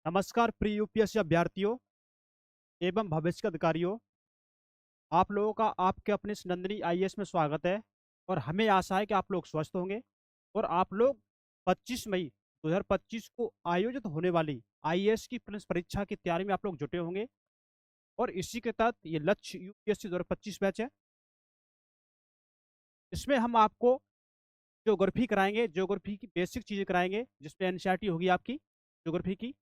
नमस्कार प्रिय यूपीएससी अभ्यर्थियों एवं भविष्य के अधिकारियों। आप लोगों का आपके अपने इस नंदिनी आईएएस में स्वागत है। और हमें आशा है कि आप लोग स्वस्थ होंगे और आप लोग 25 मई 2025 को आयोजित होने वाली आईएएस की प्रिलिम्स परीक्षा की तैयारी में आप लोग जुटे होंगे। और इसी के तहत ये लक्ष्य यूपीएससी 2025 बैच है। इसमें हम आपको ज्योग्राफी कराएंगे, ज्योग्राफी की बेसिक चीजें कराएंगे, जिसमें एनसीईआरटी होगी आपकी ज्योग्राफी की,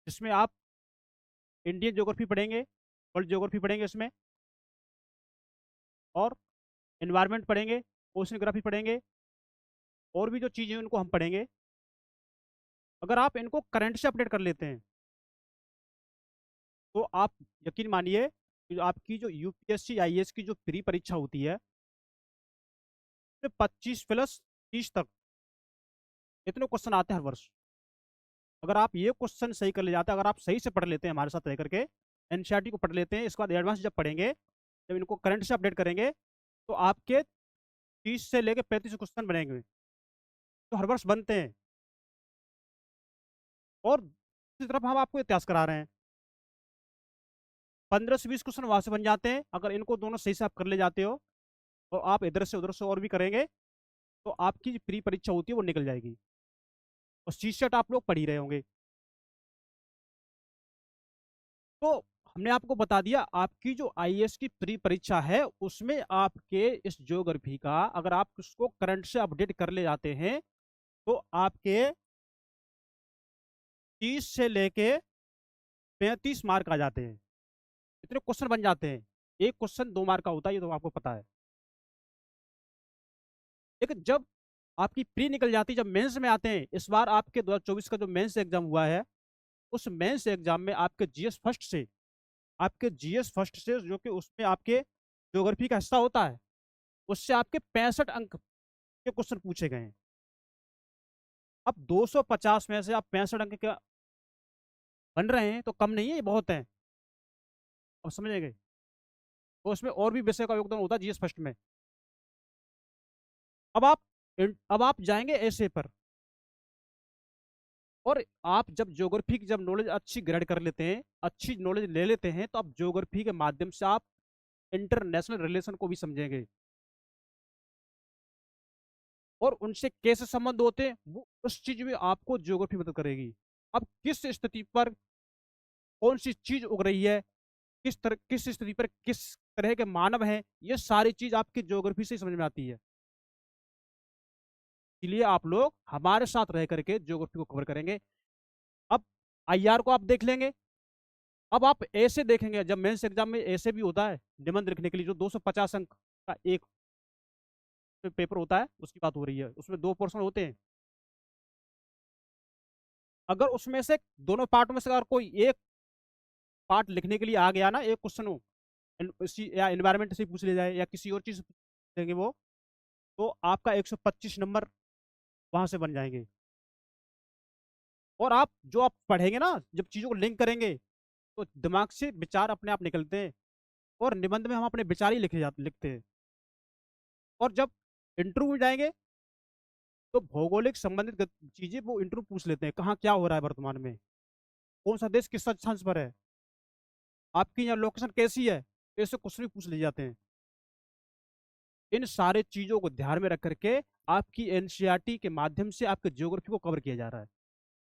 जिसमें आप इंडियन ज्योग्राफी पढ़ेंगे, वर्ल्ड ज्योग्राफी पढ़ेंगे इसमें, और एनवायरनमेंट पढ़ेंगे, ओशनोग्राफी पढ़ेंगे, और भी जो चीज़ें हैं उनको हम पढ़ेंगे। अगर आप इनको करंट से अपडेट कर लेते हैं तो आप यकीन मानिए कि आपकी जो यूपीएससी आईएएस की जो प्री परीक्षा होती है, 25 प्लस 30 तक इतने क्वेश्चन आते हैं हर वर्ष। अगर आप ये क्वेश्चन सही कर ले जाते हैं, अगर आप सही से पढ़ लेते हैं, हमारे साथ रह करके एनसीईआरटी को पढ़ लेते हैं, इसके बाद एडवांस जब पढ़ेंगे, जब इनको करंट से अपडेट करेंगे, तो आपके 30 से लेके 35 क्वेश्चन बनेंगे जो हर वर्ष बनते हैं। और दूसरी तरफ हम आपको इतिहास करा रहे हैं, 15 से 20 क्वेश्चन वहां से बन जाते हैं। अगर इनको दोनों सही से आप कर ले जाते हो तो आप इधर से उधर से और भी करेंगे तो आपकी जो प्री परीक्षा होती है वो निकल जाएगी और सी-सेट आप लोग पढ़ ही रहे होंगे। तो हमने आपको बता दिया, आपकी जो आईएएस की प्री परीक्षा है उसमें आपके इस ज्योग्राफी का अगर आप उसको करंट से अपडेट कर ले जाते हैं तो आपके 30 से लेके 35 मार्क आ जाते हैं। इतने क्वेश्चन बन जाते हैं। एक क्वेश्चन 2 मार्क का होता है, ये तो आपको पता है। लेकिन जब आपकी प्री निकल जाती है, जब मेंस में आते हैं, इस बार आपके 2024 का जो मेंस एग्जाम हुआ है, उस मेंस एग्जाम में आपके जीएस फर्स्ट से जो कि उसमें आपके ज्योग्राफी का हिस्सा होता है, उससे आपके 65 अंक के क्वेश्चन पूछे गए हैं। अब 250 में से आप 65 अंक का बन रहे हैं तो कम नहीं है, ये बहुत है। अब समझेंगे, तो उसमें और भी विषय का योगदान होता है जीएस फर्स्ट में। अब आप अब आप जाएंगे ऐसे पर, और आप जब ज्योग्राफी की जब नॉलेज अच्छी ग्रेड कर लेते हैं, अच्छी नॉलेज ले लेते हैं, तो आप ज्योग्राफी के माध्यम से आप इंटरनेशनल रिलेशन को भी समझेंगे और उनसे कैसे संबंध होते हैं वो उस चीज में आपको ज्योग्राफी मदद करेगी। अब किस स्थिति पर कौन सी चीज उग रही है, किस स्थिति पर किस तरह के मानव हैं, ये सारी चीज आपकी ज्योग्राफी से समझ में आती है। इसलिए आप लोग हमारे साथ रह करके ज्योग्राफी को कवर करेंगे। अब आईआर को आप देख लेंगे। अब आप ऐसे देखेंगे, जब मेंस एग्जाम में ऐसे भी होता है निबंध लिखने के लिए, जो 250 अंक का एक पेपर होता है, उसकी बात हो रही है, उसमें 2 पोर्शन होते हैं। अगर उसमें से दोनों पार्ट में से अगर कोई एक पार्ट लिखने के लिए आ गया ना, एक क्वेश्चन हो या एनवायरमेंट से पूछ लिया जाए या किसी और चीज से पूछेंगे वो, तो आपका 125 नंबर वहां से बन जाएंगे। और आप जो आप पढ़ेंगे ना, जब चीजों को लिंक करेंगे तो दिमाग से विचार अपने आप निकलते हैं। और निबंध में हम अपने विचार ही लिखते हैं। और जब इंटरव्यू में जाएंगे तो भौगोलिक संबंधित चीजें वो इंटरव्यू पूछ लेते हैं, कहाँ क्या हो रहा है वर्तमान में, कौन सा देश किस स्थान पर है, आपकी यहाँ लोकेशन कैसी है, ऐसे क्वेश्चन भी पूछ लिए जाते हैं। इन सारे चीजों को ध्यान में रख करके आपकी एनसीईआरटी के माध्यम से आपके ज्योग्राफी को कवर किया जा रहा है।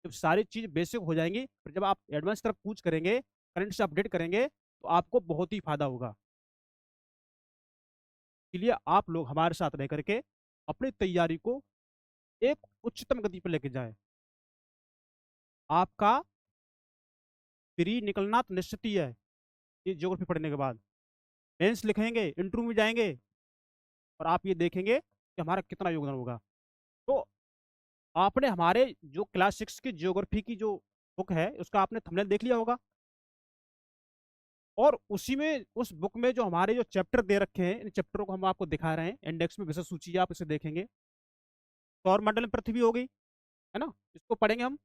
जब सारी चीज बेसिक हो जाएंगी, फिर जब आप एडवांस तरफ पूछ करेंगे, करंट से अपडेट करेंगे, तो आपको बहुत ही फायदा होगा। इसलिए आप लोग हमारे साथ रह करके अपनी तैयारी को एक उच्चतम गति पर लेके जाए। आपका प्री निकलना तो निश्चित ही है। ये ज्योग्राफी पढ़ने के बाद मेंस लिखेंगे, इंटरव्यू में जाएंगे, और आप ये देखेंगे कि हमारा कितना योगदान होगा। तो आपने हमारे जो क्लास 6 की ज्योग्राफी की जो बुक है उसका आपने थंबनेल देख लिया होगा। और उसी में उस बुक में जो हमारे जो चैप्टर दे रखे हैं, इन चैप्टरों को हम आपको दिखा रहे हैं। इंडेक्स में विषय सूची है, आप इसे देखेंगे। सौर मंडल में पृथ्वी हो गई, है ना, इसको पढ़ेंगे हम।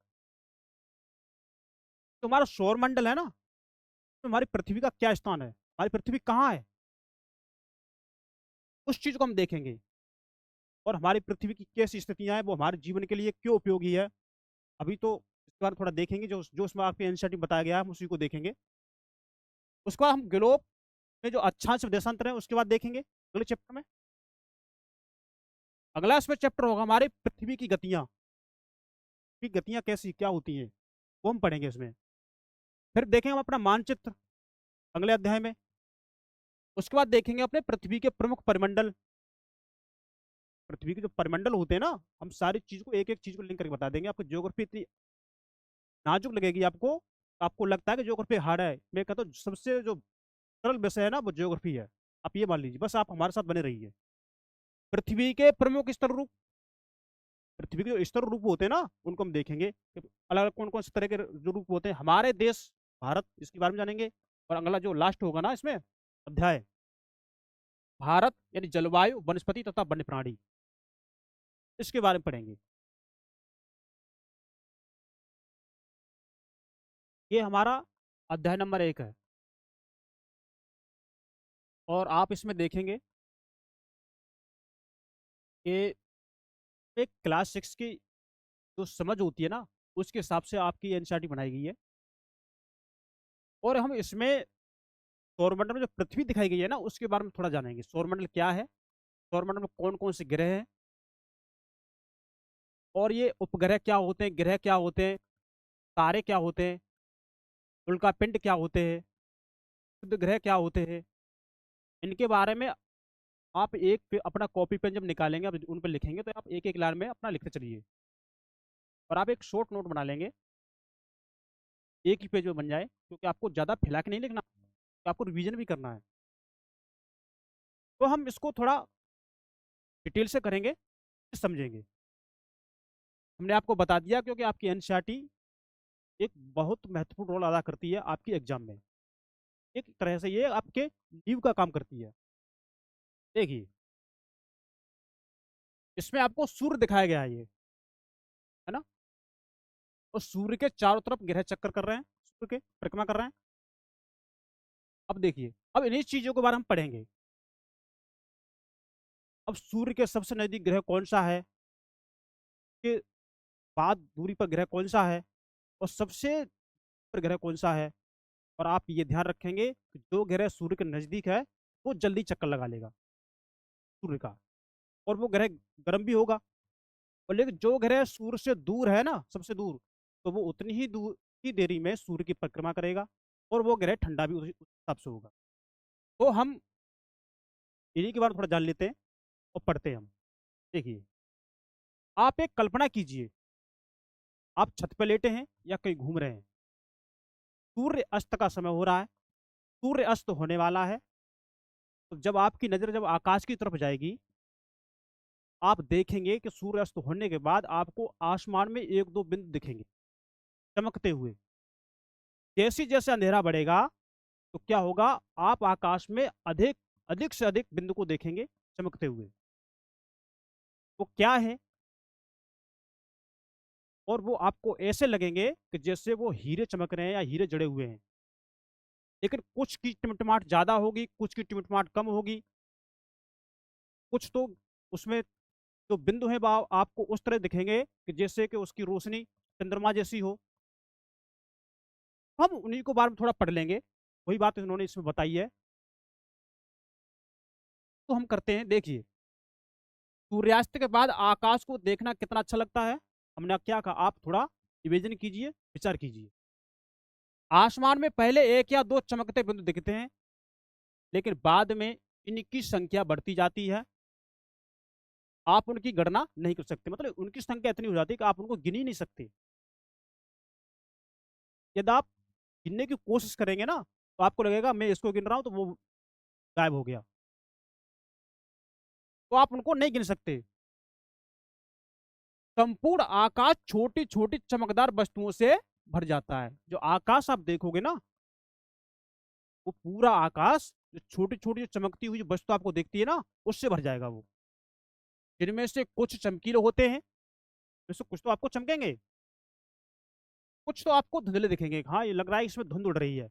तो हमारा सौर मंडल है ना, तो हमारी पृथ्वी का क्या स्थान है, हमारी पृथ्वी कहाँ है, उस चीज को हम देखेंगे। और हमारी पृथ्वी की कैसी स्थितियां हैं, वो हमारे जीवन के लिए क्यों उपयोगी है। अभी तो बार थोड़ा देखेंगे, जो जो उसमें आपके एनसीईआरटी बताया गया है हम उसी को देखेंगे। उसके बाद हम ग्लोब में जो अक्षांश देशांतर है उसके बाद देखेंगे अगले चैप्टर में। अगला इसमें चैप्टर होगा हमारे पृथ्वी की गतियां, कि गतियां कैसी क्या होती हैं, वो हम पढ़ेंगे इसमें। फिर देखेंगे हम अपना मानचित्र अगले अध्याय में। उसके बाद देखेंगे अपने पृथ्वी के प्रमुख परिमंडल। पृथ्वी के जो परिमंडल होते हैं ना, हम सारी चीज को एक एक चीज को लिंक करके बता देंगे। आपको ज्योग्राफी इतनी नाजुक लगेगी आपको, आपको लगता है कि ज्योग्राफी हार्ड है, मैं कहता हूँ सबसे जो सरल विषय है ना वो ज्योग्राफी है। आप ये मान लीजिए, बस आप हमारे साथ बने रहिए। पृथ्वी के प्रमुख स्तर रूप, पृथ्वी के जो स्तर रूप होते हैं ना उनको हम देखेंगे, अलग अलग कौन कौन से तरह के जो रूप होते हैं। हमारे देश भारत, इसके बारे में जानेंगे। और अगला जो लास्ट होगा ना इसमें अध्याय, भारत यानी जलवायु, वनस्पति तथा वन्य प्राणी, इसके बारे में पढ़ेंगे। ये हमारा अध्याय नंबर 1 है। और आप इसमें देखेंगे कि एक क्लास 6 की जो समझ होती है ना उसके हिसाब से आपकी एनसीईआरटी बनाई गई है। और हम इसमें सौरमंडल में जो पृथ्वी दिखाई गई है ना उसके बारे में थोड़ा जानेंगे। सौरमंडल क्या है, सौरमंडल में कौन कौन से ग्रह हैं, और ये उपग्रह क्या होते हैं, ग्रह क्या होते हैं, तारे क्या होते हैं, उल्का पिंड क्या होते हैं, शुद्ध ग्रह क्या होते हैं, इनके बारे में आप एक अपना कॉपी पेन जब निकालेंगे आप उन पर लिखेंगे तो आप एक एक लाइन में अपना लिखते चलिए। और आप एक शॉर्ट नोट बना लेंगे, एक ही पेज में बन जाए, क्योंकि आपको ज़्यादा फैला के नहीं लिखना, तो आपको रिवीजन भी करना है। तो हम इसको थोड़ा डिटेल से करेंगे, समझेंगे। हमने आपको बता दिया क्योंकि आपकी एनसीईआरटी एक बहुत महत्वपूर्ण रोल अदा करती है आपकी एग्जाम में। एक तरह से ये आपके लीव का काम करती है। देखिए इसमें आपको सूर्य दिखाया गया है, ये है ना, और सूर्य के चारों तरफ ग्रह चक्कर कर रहे हैं, सूर्य के परिक्रमा कर रहे हैं। अब देखिए, अब इन्हीं चीजों के बारे में हम पढ़ेंगे। अब सूर्य के सबसे नजदीक ग्रह कौन सा है, के बाद दूरी पर ग्रह कौन सा है, और सबसे पर ग्रह कौन सा है। और आप ये ध्यान रखेंगे कि जो ग्रह सूर्य के नजदीक है वो जल्दी चक्कर लगा लेगा सूर्य का, और वो ग्रह गर्म भी होगा। और लेकिन जो ग्रह सूर्य से दूर है ना, सबसे दूर, तो वो उतनी ही दूर की देरी में सूर्य की परिक्रमा करेगा, और वो ग्रह ठंडा भी उस हिसाब से होगा। तो हम इन्हीं के बारे में थोड़ा जान लेते हैं और पढ़ते हैं हम। देखिए, आप एक कल्पना कीजिए, आप छत पर लेटे हैं या कहीं घूम रहे हैं, सूर्य अस्त का समय हो रहा है, सूर्य अस्त होने वाला है। तो जब आपकी नजर जब आकाश की तरफ जाएगी, आप देखेंगे कि सूर्य अस्त होने के बाद आपको आसमान में एक दो बिंदु दिखेंगे चमकते हुए। जैसे जैसे अंधेरा बढ़ेगा तो क्या होगा, आप आकाश में अधिक अधिक से अधिक बिंदु को देखेंगे चमकते हुए। वो क्या है, और वो आपको ऐसे लगेंगे कि जैसे वो हीरे चमक रहे हैं या हीरे जड़े हुए हैं। लेकिन कुछ की टिमटिमाहट ज्यादा होगी, कुछ की टिमटिमाहट कम होगी। कुछ तो उसमें जो बिंदु है वो आपको उस तरह दिखेंगे कि जैसे कि उसकी रोशनी चंद्रमा जैसी हो। हम उन्हीं को बारे में थोड़ा पढ़ लेंगे, वही बात इन्होंने इसमें बताई है। तो हम करते हैं, देखिए सूर्यास्त के बाद आकाश को देखना कितना अच्छा लगता है। हमने क्या कहा, आप थोड़ा निवेदन कीजिए, विचार कीजिए। आसमान में पहले एक या दो चमकते बिंदु दिखते हैं, लेकिन बाद में इनकी संख्या बढ़ती जाती है। आप उनकी गणना नहीं कर सकते, मतलब उनकी संख्या इतनी हो जाती है कि आप उनको गिन ही नहीं सकते। यदि आप गिनने की कोशिश करेंगे ना तो आपको लगेगा मैं इसको गिन रहा हूं तो वो गायब हो गया, तो आप उनको नहीं गिन सकते। संपूर्ण आकाश छोटी छोटी चमकदार वस्तुओं से भर जाता है। जो आकाश आप देखोगे ना, वो पूरा आकाश जो छोटी छोटी जो चमकती हुई जो वस्तु आपको दिखती है ना उससे भर जाएगा वो। जिनमें से कुछ चमकीले होते हैं, जैसे कुछ तो आपको चमकेंगे, कुछ तो आपको धुंधले दिखेंगे। हाँ, ये लग रहा है इसमें धुंध उड़ रही है,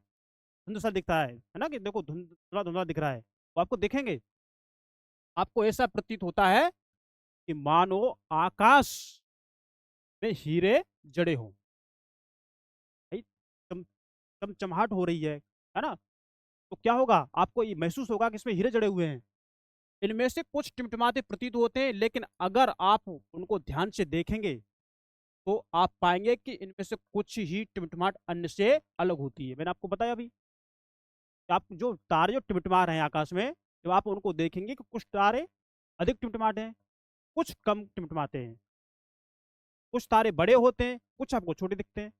धुंध सा दिखता है ना, कि देखो धुंधला धुंधला दिख रहा है, वो आपको देखेंगे। आपको ऐसा प्रतीत होता है कि मानो आकाश में हीरे जड़े हों। चमचमाहट हो रही है ना, तो क्या होगा, आपको ये महसूस होगा कि इसमें हीरे जड़े हुए हैं। इनमें से कुछ टिमटिमाते प्रतीत होते हैं, लेकिन अगर आप उनको ध्यान से देखेंगे तो आप पाएंगे कि इनमें से कुछ ही टिमटिमाहट अन्य से अलग होती है। मैंने आपको बताया अभी कि आप जो तारे जो टिमटिमा रहे हैं आकाश में, जब आप उनको देखेंगे कि कुछ तारे अधिक टिमटिमाते हैं, कुछ कम टिमटिमाते हैं। कुछ तारे बड़े होते हैं, कुछ आपको छोटे दिखते हैं।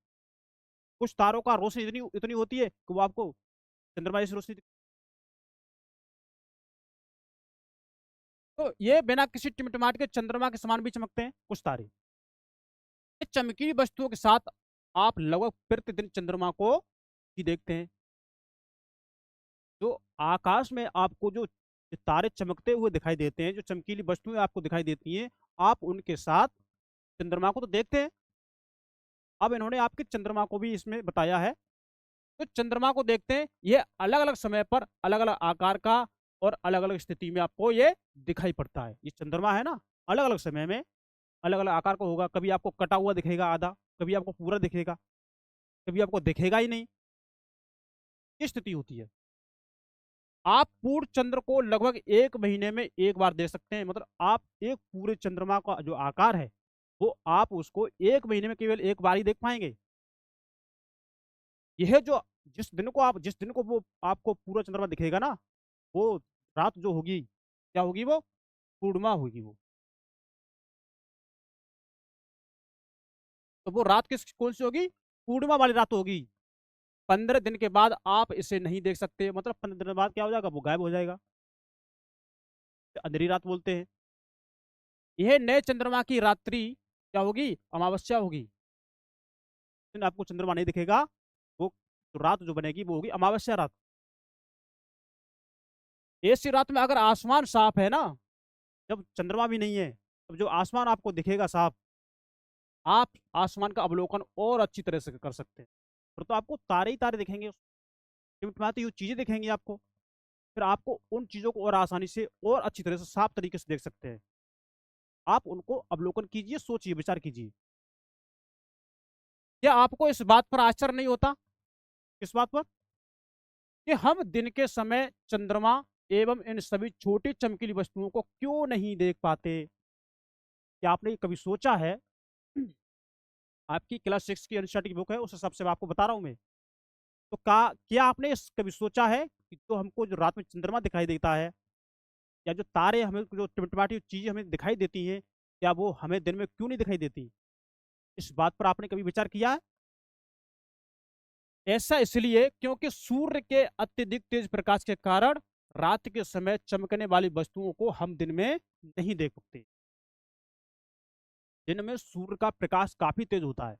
कुछ तारों का रोशनी इतनी इतनी होती है कि वो आपको चंद्रमा जैसी रोशनी दिखती है। तो ये बिना किसी टिमटिमाट के चंद्रमा के समान भी चमकते हैं कुछ तारे। ये चमकीली वस्तुओं के साथ आप लगभग प्रतिदिन चंद्रमा को ही देखते हैं। जो आकाश में आपको जो तारे चमकते हुए दिखाई देते हैं, जो चमकीली वस्तुएं आपको दिखाई देती हैं, आप उनके साथ चंद्रमा को तो देखते हैं। अब इन्होंने आपके चंद्रमा को भी इसमें बताया है। तो चंद्रमा को देखते हैं, ये अलग अलग समय पर अलग अलग आकार का और अलग अलग स्थिति में आपको ये दिखाई पड़ता है। ये चंद्रमा है ना, अलग अलग समय में अलग अलग आकार का होगा। कभी आपको कटा हुआ दिखेगा आधा, कभी आपको पूरा दिखेगा, कभी आपको दिखेगा ही नहीं। ये स्थिति होती है। आप पूर्ण चंद्र को लगभग 1 महीने में एक बार देख सकते हैं। मतलब आप एक पूरे चंद्रमा का जो आकार है, वो आप उसको 1 महीने में केवल एक बार ही देख पाएंगे। यह जो जिस दिन को वो आपको पूरा चंद्रमा दिखेगा ना, वो रात जो होगी, क्या होगी, वो पूर्णिमा होगी। वो तो वो रात किस कौन सी होगी, पूर्णिमा वाली रात होगी। 15 दिन के बाद आप इसे नहीं देख सकते। मतलब 15 दिन बाद क्या हो जाएगा, वो गायब हो जाएगा। अंधेरी रात बोलते हैं। यह नए चंद्रमा की रात्रि क्या होगी, अमावस्या होगी। दिन आपको चंद्रमा नहीं दिखेगा, वो तो रात जो बनेगी वो होगी अमावस्या रात। ऐसी रात में अगर आसमान साफ है ना, जब चंद्रमा भी नहीं है, तब जो आसमान आपको दिखेगा साफ, आप आसमान का अवलोकन और अच्छी तरह से कर सकते हैं। फिर तो आपको तारे ही तारे दिखेंगे, टिमटिमाती हुई चीजें दिखेंगी आपको। फिर आपको उन चीजों को और आसानी से और अच्छी तरह से साफ तरीके से देख सकते हैं। आप उनको अवलोकन कीजिए, सोचिए, विचार कीजिए। क्या आपको इस बात पर आश्चर्य नहीं होता, किस बात पर, कि हम दिन के समय चंद्रमा एवं इन सभी छोटी चमकीली वस्तुओं को क्यों नहीं देख पाते? क्या आपने कभी सोचा है? आपकी क्लास 6 की एनसीईआरटी की बुक है, उस हिसाब से मैं आपको बता रहा हूँ मैं। तो क्या आपने कभी सोचा है कि जो हमको जो रात में चंद्रमा दिखाई देता है, या जो तारे हमें जो टिमटिमाती चीजें हमें दिखाई देती हैं, क्या वो हमें दिन में क्यों नहीं दिखाई देती? इस बात पर आपने कभी विचार किया है? ऐसा इसलिए क्योंकि सूर्य के अत्यधिक तेज प्रकाश के कारण रात के समय चमकने वाली वस्तुओं को हम दिन में नहीं देख सकते। दिन में सूर्य का प्रकाश काफी तेज होता है,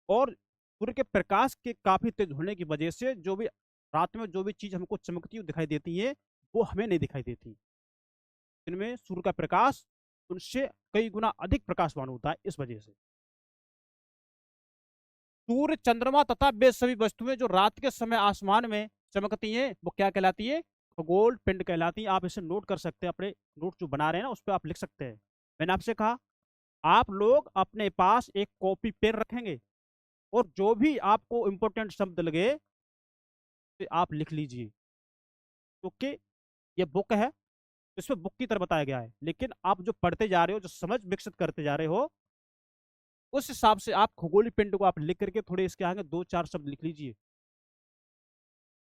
और सूर्य के प्रकाश के काफी तेज होने की वजह से जो भी रात में जो भी चीज हमको चमकती हुई दिखाई देती है, वो हमें नहीं दिखाई देती। दिन में सूर्य का प्रकाश उनसे कई गुना अधिक प्रकाशवान होता है। इस वजह से सूर्य, चंद्रमा तथा वे सभी वस्तुएं जो रात के समय आसमान में चमकती हैं, वो क्या कहलाती है, खगोल पिंड कहलाती हैं। आप इसे नोट कर सकते हैं, अपने नोट जो बना रहे हैं ना उस पर आप लिख सकते हैं। मैंने आपसे कहा, आप लोग अपने पास एक कॉपी पेन रखेंगे, और जो भी आपको इंपॉर्टेंट शब्द लगे तो आप लिख लीजिए। क्योंकि ये बुक है, इसमें बुक की तरह बताया गया है, लेकिन आप जो पढ़ते जा रहे हो, जो समझ विकसित करते जा रहे हो, उस हिसाब से आप खगोलीय पिंड को आप लिख करके थोड़े इसके आगे 2-4 शब्द लिख लीजिए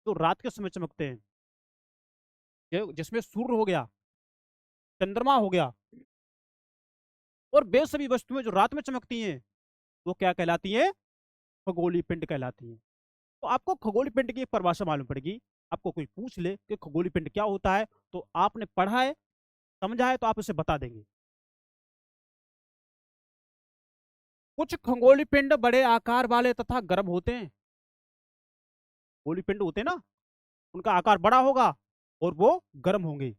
तो रात के समय चमकते हैं। जिसमें सूर्य हो गया, चंद्रमा हो गया, और वे सभी वस्तुएं जो रात में चमकती हैं, वो क्या कहलाती हैं, खगोलीय पिंड कहलाती हैं। तो आपको खगोलीय पिंड की एक परिभाषा मालूम पड़ेगी। आपको कोई पूछ ले कि खगोलीय पिंड क्या होता है, तो आपने पढ़ा है, समझा है, तो आप उसे बता देंगे। कुछ खगोलीय पिंड बड़े आकार वाले तथा गर्म होते हैं। खगोलीय पिंड होते हैं ना, उनका आकार बड़ा होगा और वो गर्म होंगे।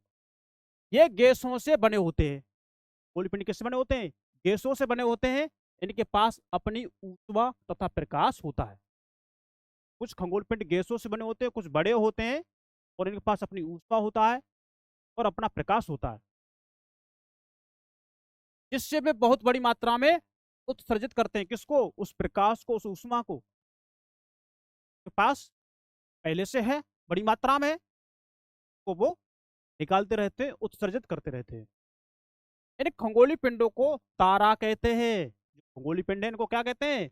ये गैसों से बने होते हैं। खगोलीय पिंड किससे बने होते हैं, गैसों से बने होते हैं। इनके पास अपनी ऊष्मा तथा प्रकाश होता है। कुछ खगोल पिंड गैसों से बने होते हैं, कुछ बड़े होते हैं, और इनके पास अपनी ऊष्मा होता है और अपना प्रकाश होता है, जिससे वे बहुत बड़ी मात्रा में उत्सर्जित करते हैं। किसको, उस प्रकाश को, उस ऊष्मा को। के पास पहले से है बड़ी मात्रा में, तो वो निकालते रहते हैं, उत्सर्जित करते रहते हैं। यानी खगोलीय पिंडों को तारा कहते हैं। खगोलीय पिंड है इनको क्या कहते हैं?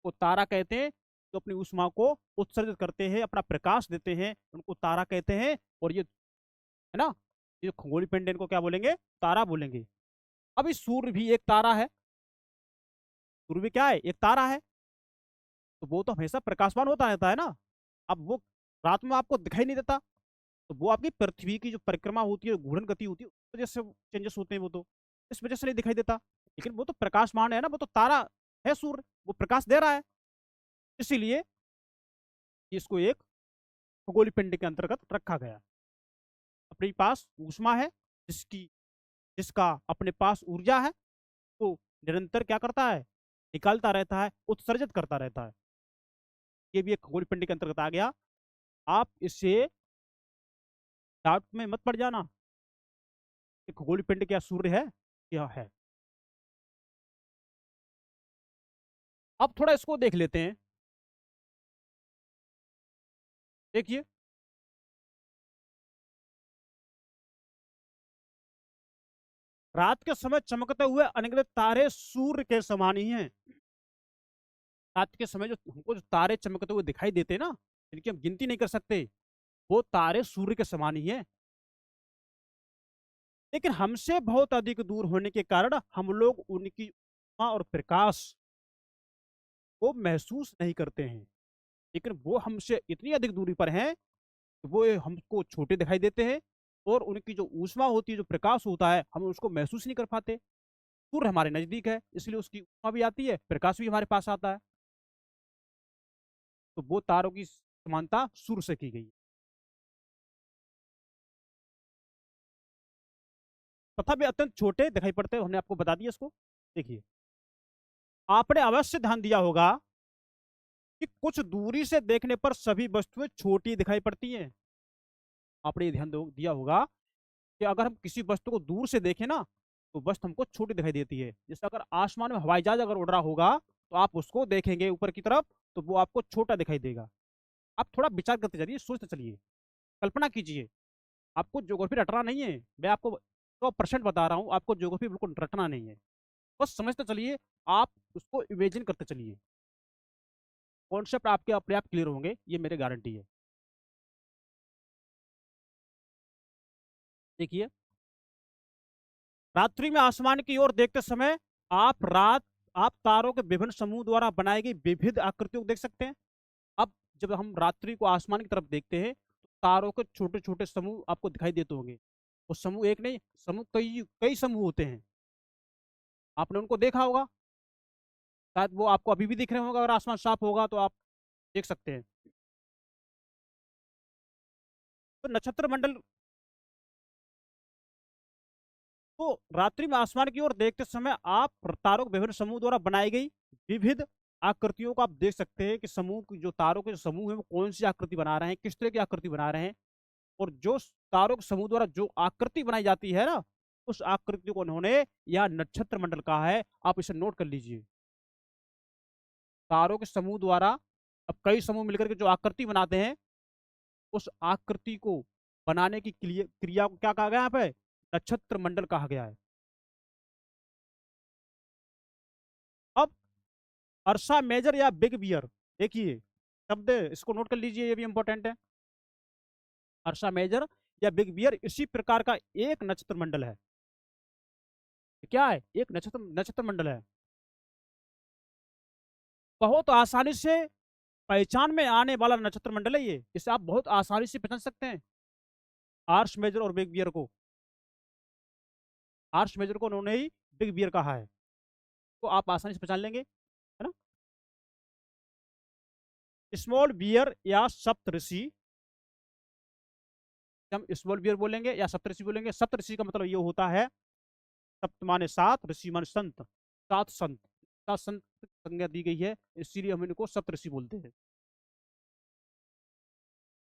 वो तारा कहते हैं। जो अपनी ऊष्मा को उत्सर्जित करते हैं, अपना प्रकाश देते हैं, उनको तारा कहते हैं। और ये है ना, ये जो खगोलीय पिंड है इनको क्या बोलेंगे? तारा बोलेंगे। अभी सूर्य भी एक तारा है। सूर्य भी क्या है? एक तारा है। तो वो तो हमेशा प्रकाशमान होता रहता है ना। अब वो रात में आपको दिखाई नहीं देता, तो वो आपकी पृथ्वी की जो परिक्रमा होती है, घूर्णन गति होती है, उस वजह से चेंजेस होते हैं। वो तो इस वजह से नहीं दिखाई देता, लेकिन वो तो प्रकाशमान है ना, वो तो तारा है सूर्य, वो प्रकाश दे रहा है। इसीलिए इसको एक खगोलीय पिंड के अंतर्गत रखा गया। अपने पास ऊष्मा है, जिसकी जिसका अपने पास ऊर्जा है, तो निरंतर क्या करता है? निकालता रहता है, उत्सर्जित करता रहता है। ये भी एक खगोलीय पिंड के अंतर्गत आ गया। आप इससे डाउट में मत पड़ जाना कि खगोलीय पिंड क्या सूर्य है? क्या है? अब थोड़ा इसको देख लेते हैं। देखिए, रात के समय चमकते हुए अनगिनत तारे सूर्य के समान ही हैं। रात के समय जो हमको जो तारे चमकते हुए दिखाई देते हैं ना, इनकी हम गिनती नहीं कर सकते, वो तारे सूर्य के समान ही हैं। लेकिन हमसे बहुत अधिक दूर होने के कारण हम लोग उनकी ऊष्मा और प्रकाश को महसूस नहीं करते हैं। लेकिन वो हमसे इतनी अधिक दूरी पर हैं कि वो हमको छोटे दिखाई देते हैं, और उनकी जो ऊष्मा होती है, जो प्रकाश होता है, हम उसको महसूस नहीं कर पाते। सूर्य हमारे नजदीक है, इसलिए उसकी ऊष्मा भी आती है, प्रकाश भी हमारे पास आता है। तो वो तारों की समानता सूर्य से की गई। तथा वे अत्यंत छोटे दिखाई पड़ते हैं, हमने आपको बता दिया इसको। देखिए, आपने अवश्य ध्यान दिया होगा कि कुछ दूरी से देखने पर सभी वस्तुएं छोटी दिखाई पड़ती हैं। आपने ये ध्यान दिया होगा कि अगर हम किसी वस्तु को दूर से देखें ना, तो वस्तु हमको छोटी दिखाई देती है। जैसे अगर आसमान में हवाई जहाज अगर उड़ रहा होगा, तो आप उसको देखेंगे ऊपर की तरफ, तो वो आपको छोटा दिखाई देगा। आप थोड़ा विचार करते चलिए, सोचते चलिए, कल्पना कीजिए। आपको ज्योग्राफी रटना नहीं है, मैं आपको 100% बता रहा हूँ, आपको ज्योग्राफी बिल्कुल रटना नहीं है। बस समझते चलिए, आप उसको इमेजिन करते चलिए। कॉन्सेप्ट आपके अपने आप क्लियर होंगे, ये मेरी गारंटी है। देखिए, रात्रि में आसमान की ओर देखते समय आप तारों के विभिन्न समूह द्वारा बनाई गई विविध आकृतियों को देख सकते हैं। अब जब हम रात्रि को आसमान की तरफ देखते हैं, तो तारों के छोटे छोटे समूह आपको दिखाई देते होंगे। वो समूह एक नहीं, समूह कई कई समूह होते हैं। आपने उनको देखा होगा, शायद वो आपको अभी भी दिख रहे होंगे। अगर आसमान साफ होगा तो आप देख सकते हैं। तो नक्षत्र मंडल को रात्रि में आसमान की ओर देखते समय आप तारों के विभिन्न समूह द्वारा बनाई गई विविध आकृतियों को आप देख सकते हैं कि समूह की जो तारों के जो समूह है, वो कौन सी आकृति बना रहे हैं, किस तरह की आकृति बना रहे हैं। और जो तारों के समूह द्वारा जो आकृति बनाई जाती है ना, उस आकृति को उन्होंने यह नक्षत्र मंडल कहा है। आप इसे नोट कर लीजिए। तारों के समूह द्वारा अब कई समूह मिलकर के जो आकृति बनाते हैं, उस आकृति को बनाने की क्रिया को क्या कहा गया? यहाँ पे नक्षत्र मंडल कहा गया है। अब अर्सा मेजर या बिग बियर, देखिए शब्द, इसको नोट कर लीजिए, ये भी इंपॉर्टेंट है। अर्सा मेजर या बिग बियर इसी प्रकार का एक नक्षत्र मंडल है। क्या है? एक नक्षत्र नक्षत्र मंडल है। बहुत आसानी से पहचान में आने वाला नक्षत्र मंडल है ये। इसे आप बहुत आसानी से पहचान सकते हैं, आर्स मेजर और बिग बियर को। आर्स मेजर को उन्होंने ही बिग बियर कहा है, तो आप आसानी से पहचान लेंगे, है ना। स्मॉल बियर या सप्तऋषि, हम स्मॉल बियर बोलेंगे या सप्तऋषि बोलेंगे। सप्तऋषि का मतलब ये होता है, सप्त माने सात, ऋषि माने संत, सात संत, सात संत संज्ञा दी गई है, इसीलिए हम इनको सप्तऋषि बोलते हैं।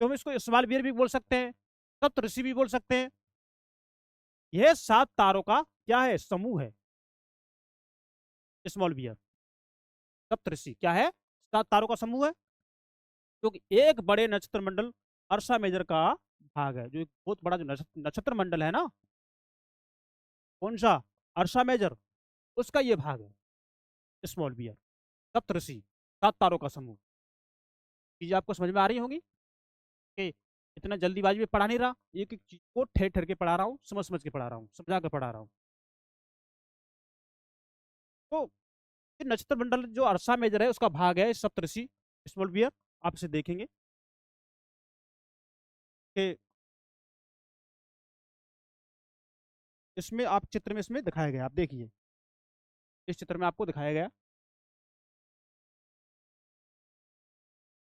तो हम इसको स्मॉल बियर भी बोल सकते हैं, सप्तऋषि भी बोल सकते हैं। यह सात तारों का क्या है? समूह है। स्मॉल बियर, सप्तऋषि क्या है? सात तारों का समूह है। क्योंकि एक बड़े नक्षत्र मंडल अर्सा मेजर का भाग है। जो एक बहुत बड़ा जो नक्षत्र मंडल है ना, कौन सा, अर्सा मेजर, उसका ये भाग है स्मॉल बियर। सप्तऋषि, 7 तारों का समूह। चीजें आपको समझ में आ रही होंगी कि इतना जल्दीबाजी में पढ़ा नहीं रहा, एक एक चीज को ठेर ठेर के पढ़ा रहा हूँ, समझ समझ के पढ़ा रहा हूँ, समझा के पढ़ा रहा हूँ। तो नक्षत्र मंडल जो अर्सा मेजर है उसका भाग है सप्तऋषि स्मॉल बियर। आप इसे देखेंगे कि इसमें आप चित्र में इसमें दिखाया गया, आप देखिए इस चित्र में आपको दिखाया गया है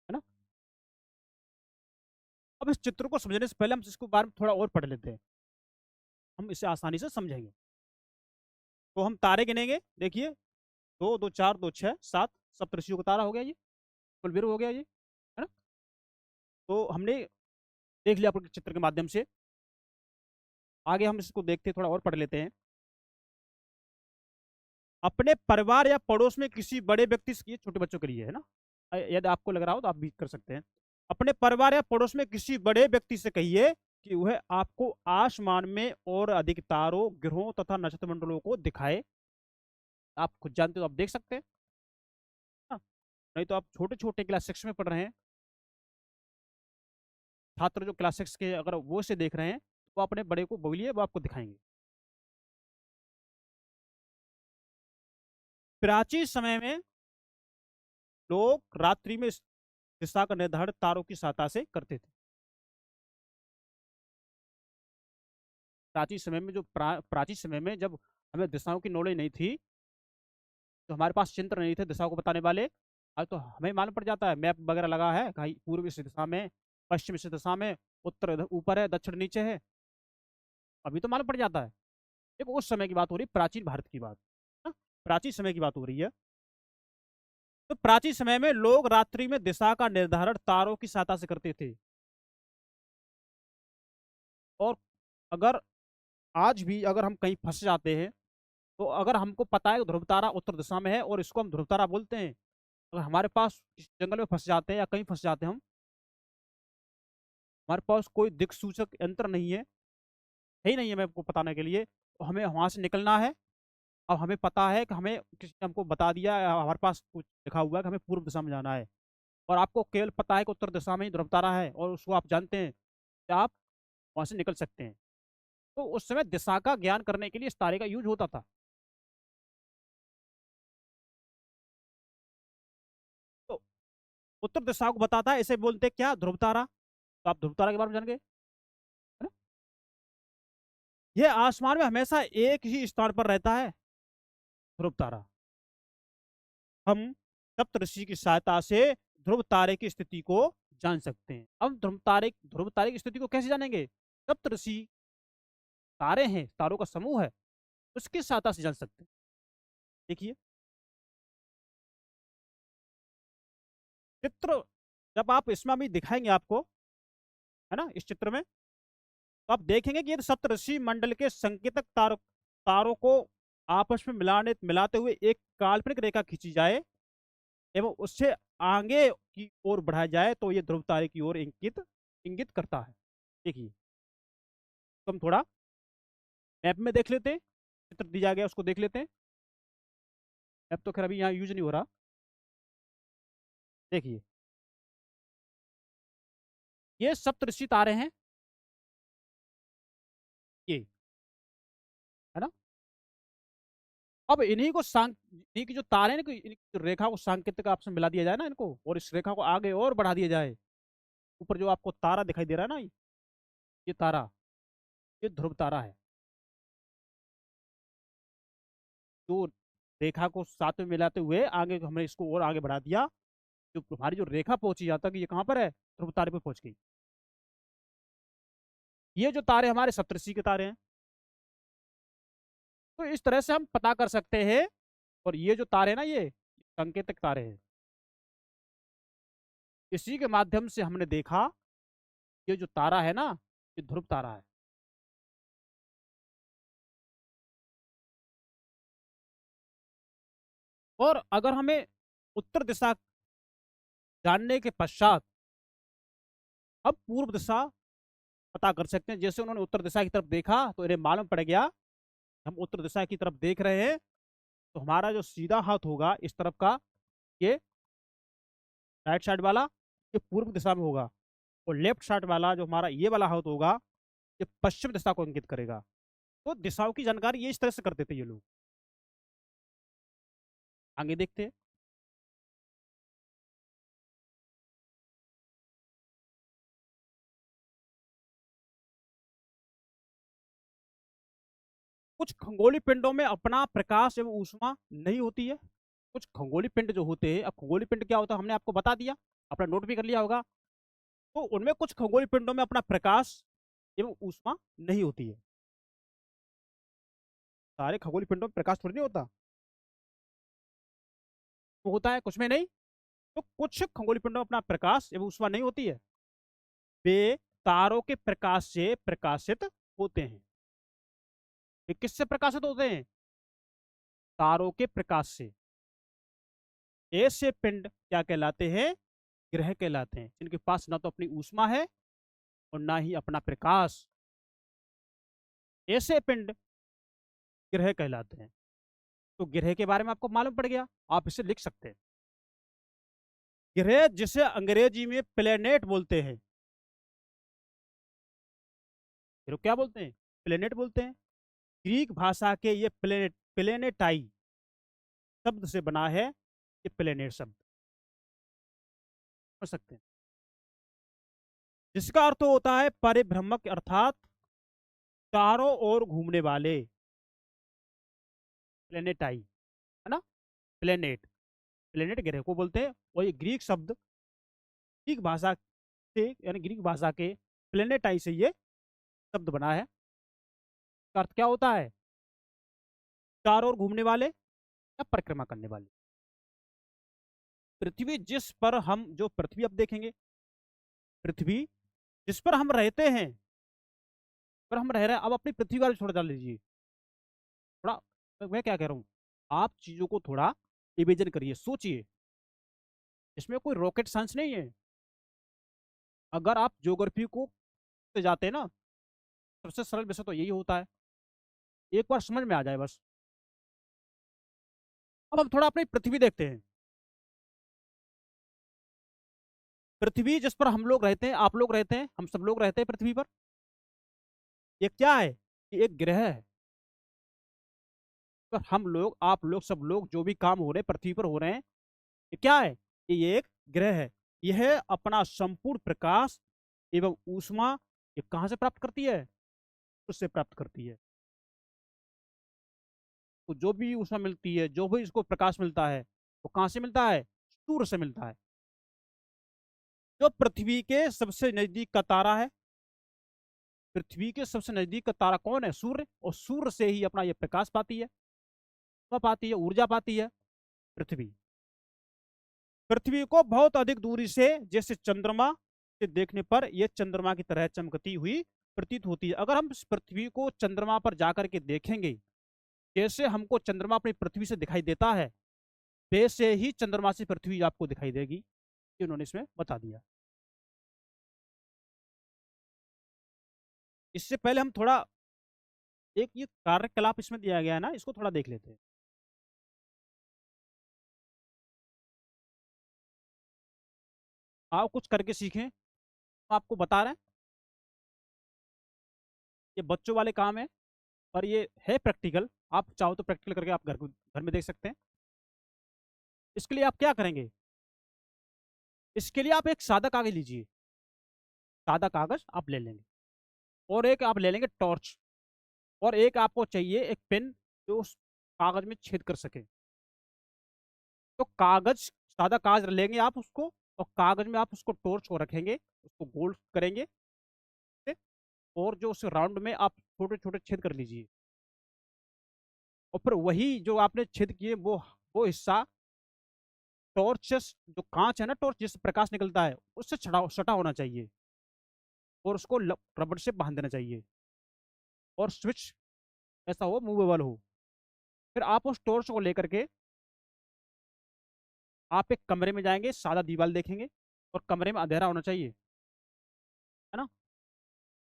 ना। अब इस चित्र को समझने से पहले हम इसको बारे में थोड़ा और पढ़ लेते हैं, हम इसे आसानी से समझेंगे। तो हम तारे गिनेंगे, देखिए, 2 2 4 2 6 7, सप्तऋषियों का तारा हो गया ये, कुलबीर हो गया ये, है ना। तो हमने देख लिया आपके चित्र के माध्यम से। आगे हम इसको देखते थोड़ा और पढ़ लेते हैं। अपने परिवार या पड़ोस में किसी बड़े व्यक्ति से, ये छोटे बच्चों के लिए है ना, यदि आपको लग रहा हो तो आप भी कर सकते हैं। अपने परिवार या पड़ोस में किसी बड़े व्यक्ति से कहिए कि वह आपको आसमान में और अधिक तारों, ग्रहों तथा नक्षत्र मंडलों को दिखाए। आप खुद जानते हो, आप देख सकते हैं ना? नहीं तो आप छोटे छोटे क्लास 6 में पढ़ रहे हैं छात्र, जो क्लास 6 के, अगर वो से देख रहे हैं तो अपने बड़े को बोलिए, वो आपको दिखाएंगे। प्राचीन समय में लोग रात्रि में इस दिशा का निर्धारण तारों की सहायता से करते थे। प्राचीन समय में जो प्राचीन समय में जब हमें दिशाओं की नॉलेज नहीं थी, तो हमारे पास चिंत्र नहीं थे दिशाओं को बताने वाले। आज तो हमें मालूम पड़ जाता है, मैप वगैरह लगा है, कहीं पूर्व इस दिशा में, पश्चिम इस दिशा में, उत्तर ऊपर है, दक्षिण नीचे है, अभी तो मालूम पड़ जाता है। देखो उस समय की बात हो रही है, प्राचीन भारत की बात ना, प्राचीन समय की बात हो रही है। तो प्राचीन समय में लोग रात्रि में दिशा का निर्धारण तारों की सहायता से करते थे। और अगर आज भी अगर हम कहीं फंस जाते हैं, तो अगर हमको पता है कि ध्रुव तारा उत्तर दिशा में है और इसको हम ध्रुव तारा बोलते हैं, अगर हमारे पास किसी जंगल में फंस जाते हैं या कहीं फंस जाते हैं हम, हमारे पास कोई दिक सूचक यंत्र नहीं है ही नहीं है, मैं आपको बताने के लिए, तो हमें वहां से निकलना है। अब हमें पता है कि हमें किसी ने हमको बता दिया, हमारे पास कुछ लिखा हुआ है कि हमें पूर्व दिशा में जाना है, और आपको केवल पता है कि उत्तर दिशा में ही ध्रुव तारा है और उसको आप जानते हैं, कि आप वहां से निकल सकते हैं। तो उस समय दिशा का ज्ञान करने के लिए इस तारे का यूज होता था। तो उत्तर दिशा को बताता है, इसे बोलते हैं क्या, ध्रुव तारा। तो आप ध्रुव तारा के बारे में जान गए, है ना। यह आसमान में हमेशा एक ही स्थान पर रहता है, ध्रुव तारा। हम सप्तऋषि की सहायता से ध्रुव तारे की स्थिति को जान सकते हैं। अब ध्रुव तारे की स्थिति को कैसे जानेंगे? सप्तऋषि तारे हैं, तारों का समूह है, उसकी सहायता से जान सकते हैं। देखिए चित्र, जब आप इसमें अभी दिखाएंगे आपको, है ना, इस चित्र में, तो आप देखेंगे कि ये सप्तऋषि मंडल के संकेतक तारों को आपस में मिलाते हुए एक काल्पनिक रेखा खींची जाए एवं उससे आगे की ओर बढ़ाया जाए, तो ये ध्रुव तारे की ओर इंगित इंगित करता है। देखिए, तो हम थोड़ा मैप में देख लेते हैं, चित्र दिया गया उसको देख लेते हैं। मैप तो खैर अभी यहाँ यूज नहीं हो रहा। देखिए, ये सप्तऋषि तारे हैं, ये, है ना। अब इन्हीं की जो तारे हैं, इनकी जो रेखा को सांकेतिक आपस में मिला दिया जाए ना इनको, और इस रेखा को आगे और बढ़ा दिया जाए। ऊपर जो आपको तारा दिखाई दे रहा है ना, ये तारा, ये ध्रुव तारा है। जो रेखा को साथ में मिलाते हुए आगे हमने इसको और आगे बढ़ा दिया, जो हमारी जो रेखा पहुंची यहाँ तक, ये कहाँ पर है, ध्रुव तारे पे पहुंच गई। ये जो तारे हमारे सप्तऋषि के तारे हैं। तो इस तरह से हम पता कर सकते हैं। और ये जो तारे हैं ना, ये संकेतक तारे हैं। इसी के माध्यम से हमने देखा, ये जो तारा है ना, ये ध्रुव तारा है। और अगर हमें उत्तर दिशा जानने के पश्चात अब पूर्व दिशा पता कर सकते हैं। जैसे उन्होंने उत्तर दिशा की तरफ देखा तो इन्हें मालूम पड़ गया हम उत्तर दिशा की तरफ देख रहे हैं, तो हमारा जो सीधा हाथ होगा इस तरफ का, ये राइट साइड वाला, ये पूर्व दिशा में होगा। और लेफ्ट साइड वाला जो हमारा ये वाला हाथ होगा, ये पश्चिम दिशा को इंगित करेगा। तो दिशाओं की जानकारी ये इस तरह से करते थे ये लोग। आगे देखते हैं। कुछ खगोलीय पिंडों में अपना प्रकाश एवं ऊष्मा नहीं होती है। कुछ खगोलीय पिंड जो होते हैं, अब खगोलीय पिंड क्या होता है हमने आपको बता दिया, अपना नोट भी कर लिया होगा। तो उनमें कुछ खगोलीय पिंडों में अपना प्रकाश एवं ऊष्मा नहीं होती है। सारे खगोलीय पिंडों में प्रकाश थोड़ी नहीं होता, तो होता है कुछ में नहीं। तो कुछ खगोलीय पिंडों में अपना प्रकाश एवं ऊष्मा नहीं होती है, वे तारों के प्रकाश से प्रकाशित होते हैं। वे किससे प्रकाशित होते हैं? तारों के प्रकाश से। ऐसे पिंड क्या कहलाते हैं? ग्रह कहलाते हैं, जिनके पास ना तो अपनी ऊष्मा है और ना ही अपना प्रकाश। ऐसे पिंड ग्रह कहलाते हैं। तो ग्रह के बारे में आपको मालूम पड़ गया, आप इसे लिख सकते हैं। ग्रह जिसे अंग्रेजी में प्लेनेट बोलते हैं। फिर क्या बोलते हैं? प्लेनेट बोलते हैं। ग्रीक भाषा के ये प्लेनेटाई शब्द से बना है, ये प्लेनेट शब्द समझ सकते हैं, जिसका अर्थ होता है परिभ्रमक, अर्थात चारों ओर घूमने वाले। प्लेनेटाई है ना, प्लेनेट। प्लेनेट ग्रह को बोलते हैं। और ये ग्रीक शब्द, ग्रीक भाषा से, यानी ग्रीक भाषा के प्लेनेटाई से ये शब्द बना है। इसका अर्थ क्या होता है? चारों ओर घूमने वाले या परिक्रमा करने वाले। पृथ्वी जिस पर हम, जो पृथ्वी अब देखेंगे, पृथ्वी जिस पर हम रहते हैं, पर हम रह रहे हैं, अब अपनी पृथ्वी वाले छोड़ डाल लीजिए थोड़ा। मैं क्या कह रहा हूँ, आप चीजों को थोड़ा इमेजिन करिए, सोचिए। इसमें कोई रॉकेट साइंस नहीं है। अगर आप ज्योग्राफी को से जाते हैं ना, सबसे सरल विषय तो यही होता है, एक बार समझ में आ जाए बस। अब हम थोड़ा अपनी पृथ्वी देखते हैं। पृथ्वी जिस पर हम लोग रहते हैं, आप लोग रहते हैं, हम सब लोग रहते हैं पृथ्वी पर, ये क्या है? ये एक ग्रह है। पर हम लोग, आप लोग, सब लोग जो भी काम हो रहे हैं पृथ्वी पर हो रहे हैं, ये क्या है? ये एक ग्रह है। यह अपना संपूर्ण प्रकाश एवं ऊष्मा ये कहां से प्राप्त करती है? उससे प्राप्त करती है। तो जो भी ऊष्मा मिलती है, जो भी इसको प्रकाश मिलता है, वो कहां से मिलता है? सूर्य से मिलता है। जो पृथ्वी के सबसे नजदीक का तारा है, पृथ्वी के सबसे नजदीक का तारा कौन है? सूर्य। और सूर्य से ही अपना ये प्रकाश पाती है, पाती है, ऊर्जा पाती है पृथ्वी। पृथ्वी को बहुत अधिक दूरी से, जैसे चंद्रमा से देखने पर यह चंद्रमा की तरह चमकती हुई प्रतीत होती है। अगर हम इस पृथ्वी को चंद्रमा पर जाकर के देखेंगे, जैसे हमको चंद्रमा अपनी पृथ्वी से दिखाई देता है, वैसे ही चंद्रमा से पृथ्वी आपको दिखाई देगी। ये उन्होंने इसमें बता दिया। इससे पहले हम थोड़ा, एक ये कार्यकलाप इसमें दिया गया है ना, इसको थोड़ा देख लेते हैं। आओ कुछ करके सीखें। हम आपको बता रहे हैं, ये बच्चों वाले काम है, पर ये है प्रैक्टिकल। आप चाहो तो प्रैक्टिकल करके आप घर में देख सकते हैं। इसके लिए आप क्या करेंगे? इसके लिए आप एक सादा कागज लीजिए, सादा कागज आप ले लेंगे, और एक आप ले लेंगे टॉर्च, और एक आपको चाहिए एक पेन जो उस कागज में छेद कर सके। तो कागज, सादा कागज लेंगे आप उसको, और कागज में आप उसको टॉर्च को रखेंगे, उसको गोल करेंगे, और जो उस राउंड में आप छोटे छोटे छेद कर लीजिए। और फिर वही जो आपने छेद किए, वो हिस्सा टॉर्च से, जो कांच है ना, टॉर्च जिससे प्रकाश निकलता है, उससे सटा होना चाहिए, और उसको रबड़ से बांध देना चाहिए, और स्विच ऐसा हो, मूवेबल हो। फिर आप उस टॉर्च को लेकर के आप एक कमरे में जाएंगे, सादा दीवार देखेंगे, और कमरे में अंधेरा होना चाहिए।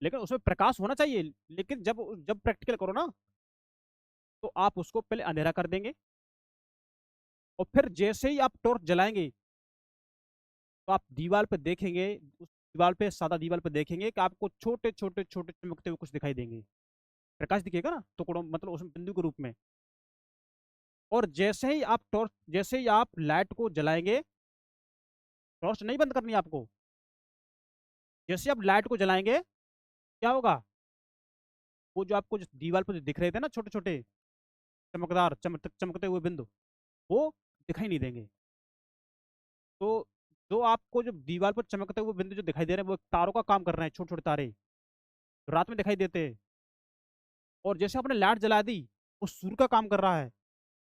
लेकिन उसमें प्रकाश होना चाहिए। लेकिन जब जब प्रैक्टिकल करो ना, तो आप उसको पहले अंधेरा कर देंगे, और फिर जैसे ही आप टॉर्च जलाएंगे, तो आप दीवार पे देखेंगे, उस दीवार पे, सादा दीवार पे देखेंगे कि आपको छोटे छोटे छोटे चमकते हुए कुछ दिखाई देंगे। प्रकाश दिखेगा ना टुकड़ों, मतलब उसमें बिंदु के रूप में। और जैसे ही आप लाइट को जलाएंगे, टॉर्च नहीं बंद करनी आपको, जैसे आप लाइट को जलाएंगे, क्या होगा, वो जो आपको जो दीवार पर जो दिख रहे थे ना छोटे छोटे चमकदार चमकते हुए बिंदु, वो दिखाई नहीं देंगे। तो जो आपको जो दीवार पर चमकते हुए बिंदु जो दिखाई दे रहे हैं, वो तारों का काम कर रहे हैं, छोटे छोटे तारे, जो रात में दिखाई देते हैं। और जैसे आपने लाइट जला दी, वो सूर्य का काम कर रहा है।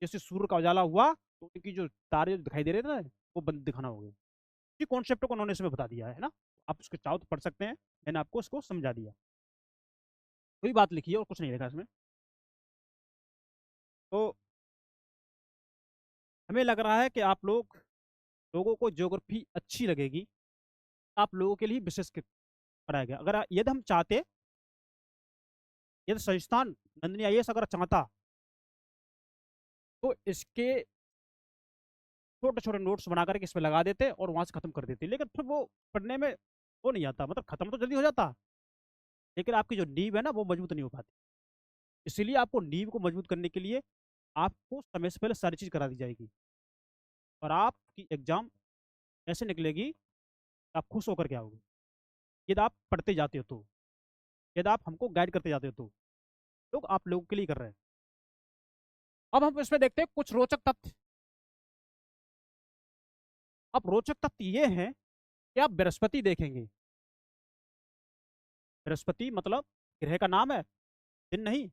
जैसे सूर्य का उजाला हुआ, तो उनकी जो तारे जो दिखाई दे रहे थे ना, वो बंद दिखाना हो गए। इसी कॉन्सेप्ट को उन्होंने इसमें बता दिया है ना। आप उसके चाहो तो पढ़ सकते हैं, मैंने आपको इसको समझा दिया। कोई बात लिखी है और कुछ नहीं लिखा इसमें। तो हमें लग रहा है कि आप लोगों को ज्योग्राफी अच्छी लगेगी। आप लोगों के लिए विशेष पढ़ाया गया। अगर यदि हम चाहते, यदि संस्थान नंदनी आईएएस अगर चाहता, तो इसके छोटे छोटे नोट्स बना करके इसमें लगा देते और वहां से खत्म कर देते। लेकिन फिर वो पढ़ने में वो नहीं आता, मतलब खत्म तो जल्दी हो जाता, लेकिन आपकी जो नींव है ना, वो मजबूत नहीं हो पाती। इसलिए आपको नींव को मजबूत करने के लिए आपको समय से पहले सारी चीज करा दी जाएगी, और आपकी एग्जाम ऐसे निकलेगी, आप खुश होकर के आओगे, यदि आप पढ़ते जाते हो तो, यदि आप हमको गाइड करते जाते हो तो। लोग आप लोगों के लिए कर रहे हैं। अब हम इसमें देखते हैं कुछ रोचक तथ्य। अब रोचक तथ्य ये है कि आप बृहस्पति देखेंगे। बृहस्पति मतलब ग्रह का नाम है, दिन नहीं।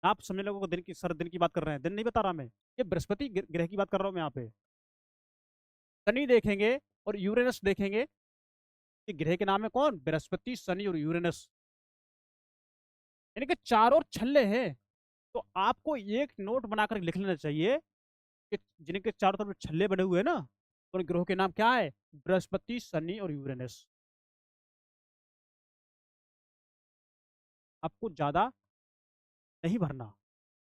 आप समझ लोगों को दिन की, सर दिन की बात कर रहे हैं, दिन नहीं बता रहा मैं, ये बृहस्पति ग्रह की बात कर रहा हूँ मैं यहाँ पे। शनि देखेंगे और यूरेनस देखेंगे। ये ग्रह के नाम है कौन, बृहस्पति, शनि और यूरेनस। यानी कि चारों छल्ले हैं। तो आपको एक नोट बनाकर लिख लेना चाहिए कि जिनके चारों तरफ छल्ले बने हुए हैं ना, उन ग्रहों के नाम क्या है, बृहस्पति, शनि और यूरेनस। आपको ज्यादा नहीं भरना,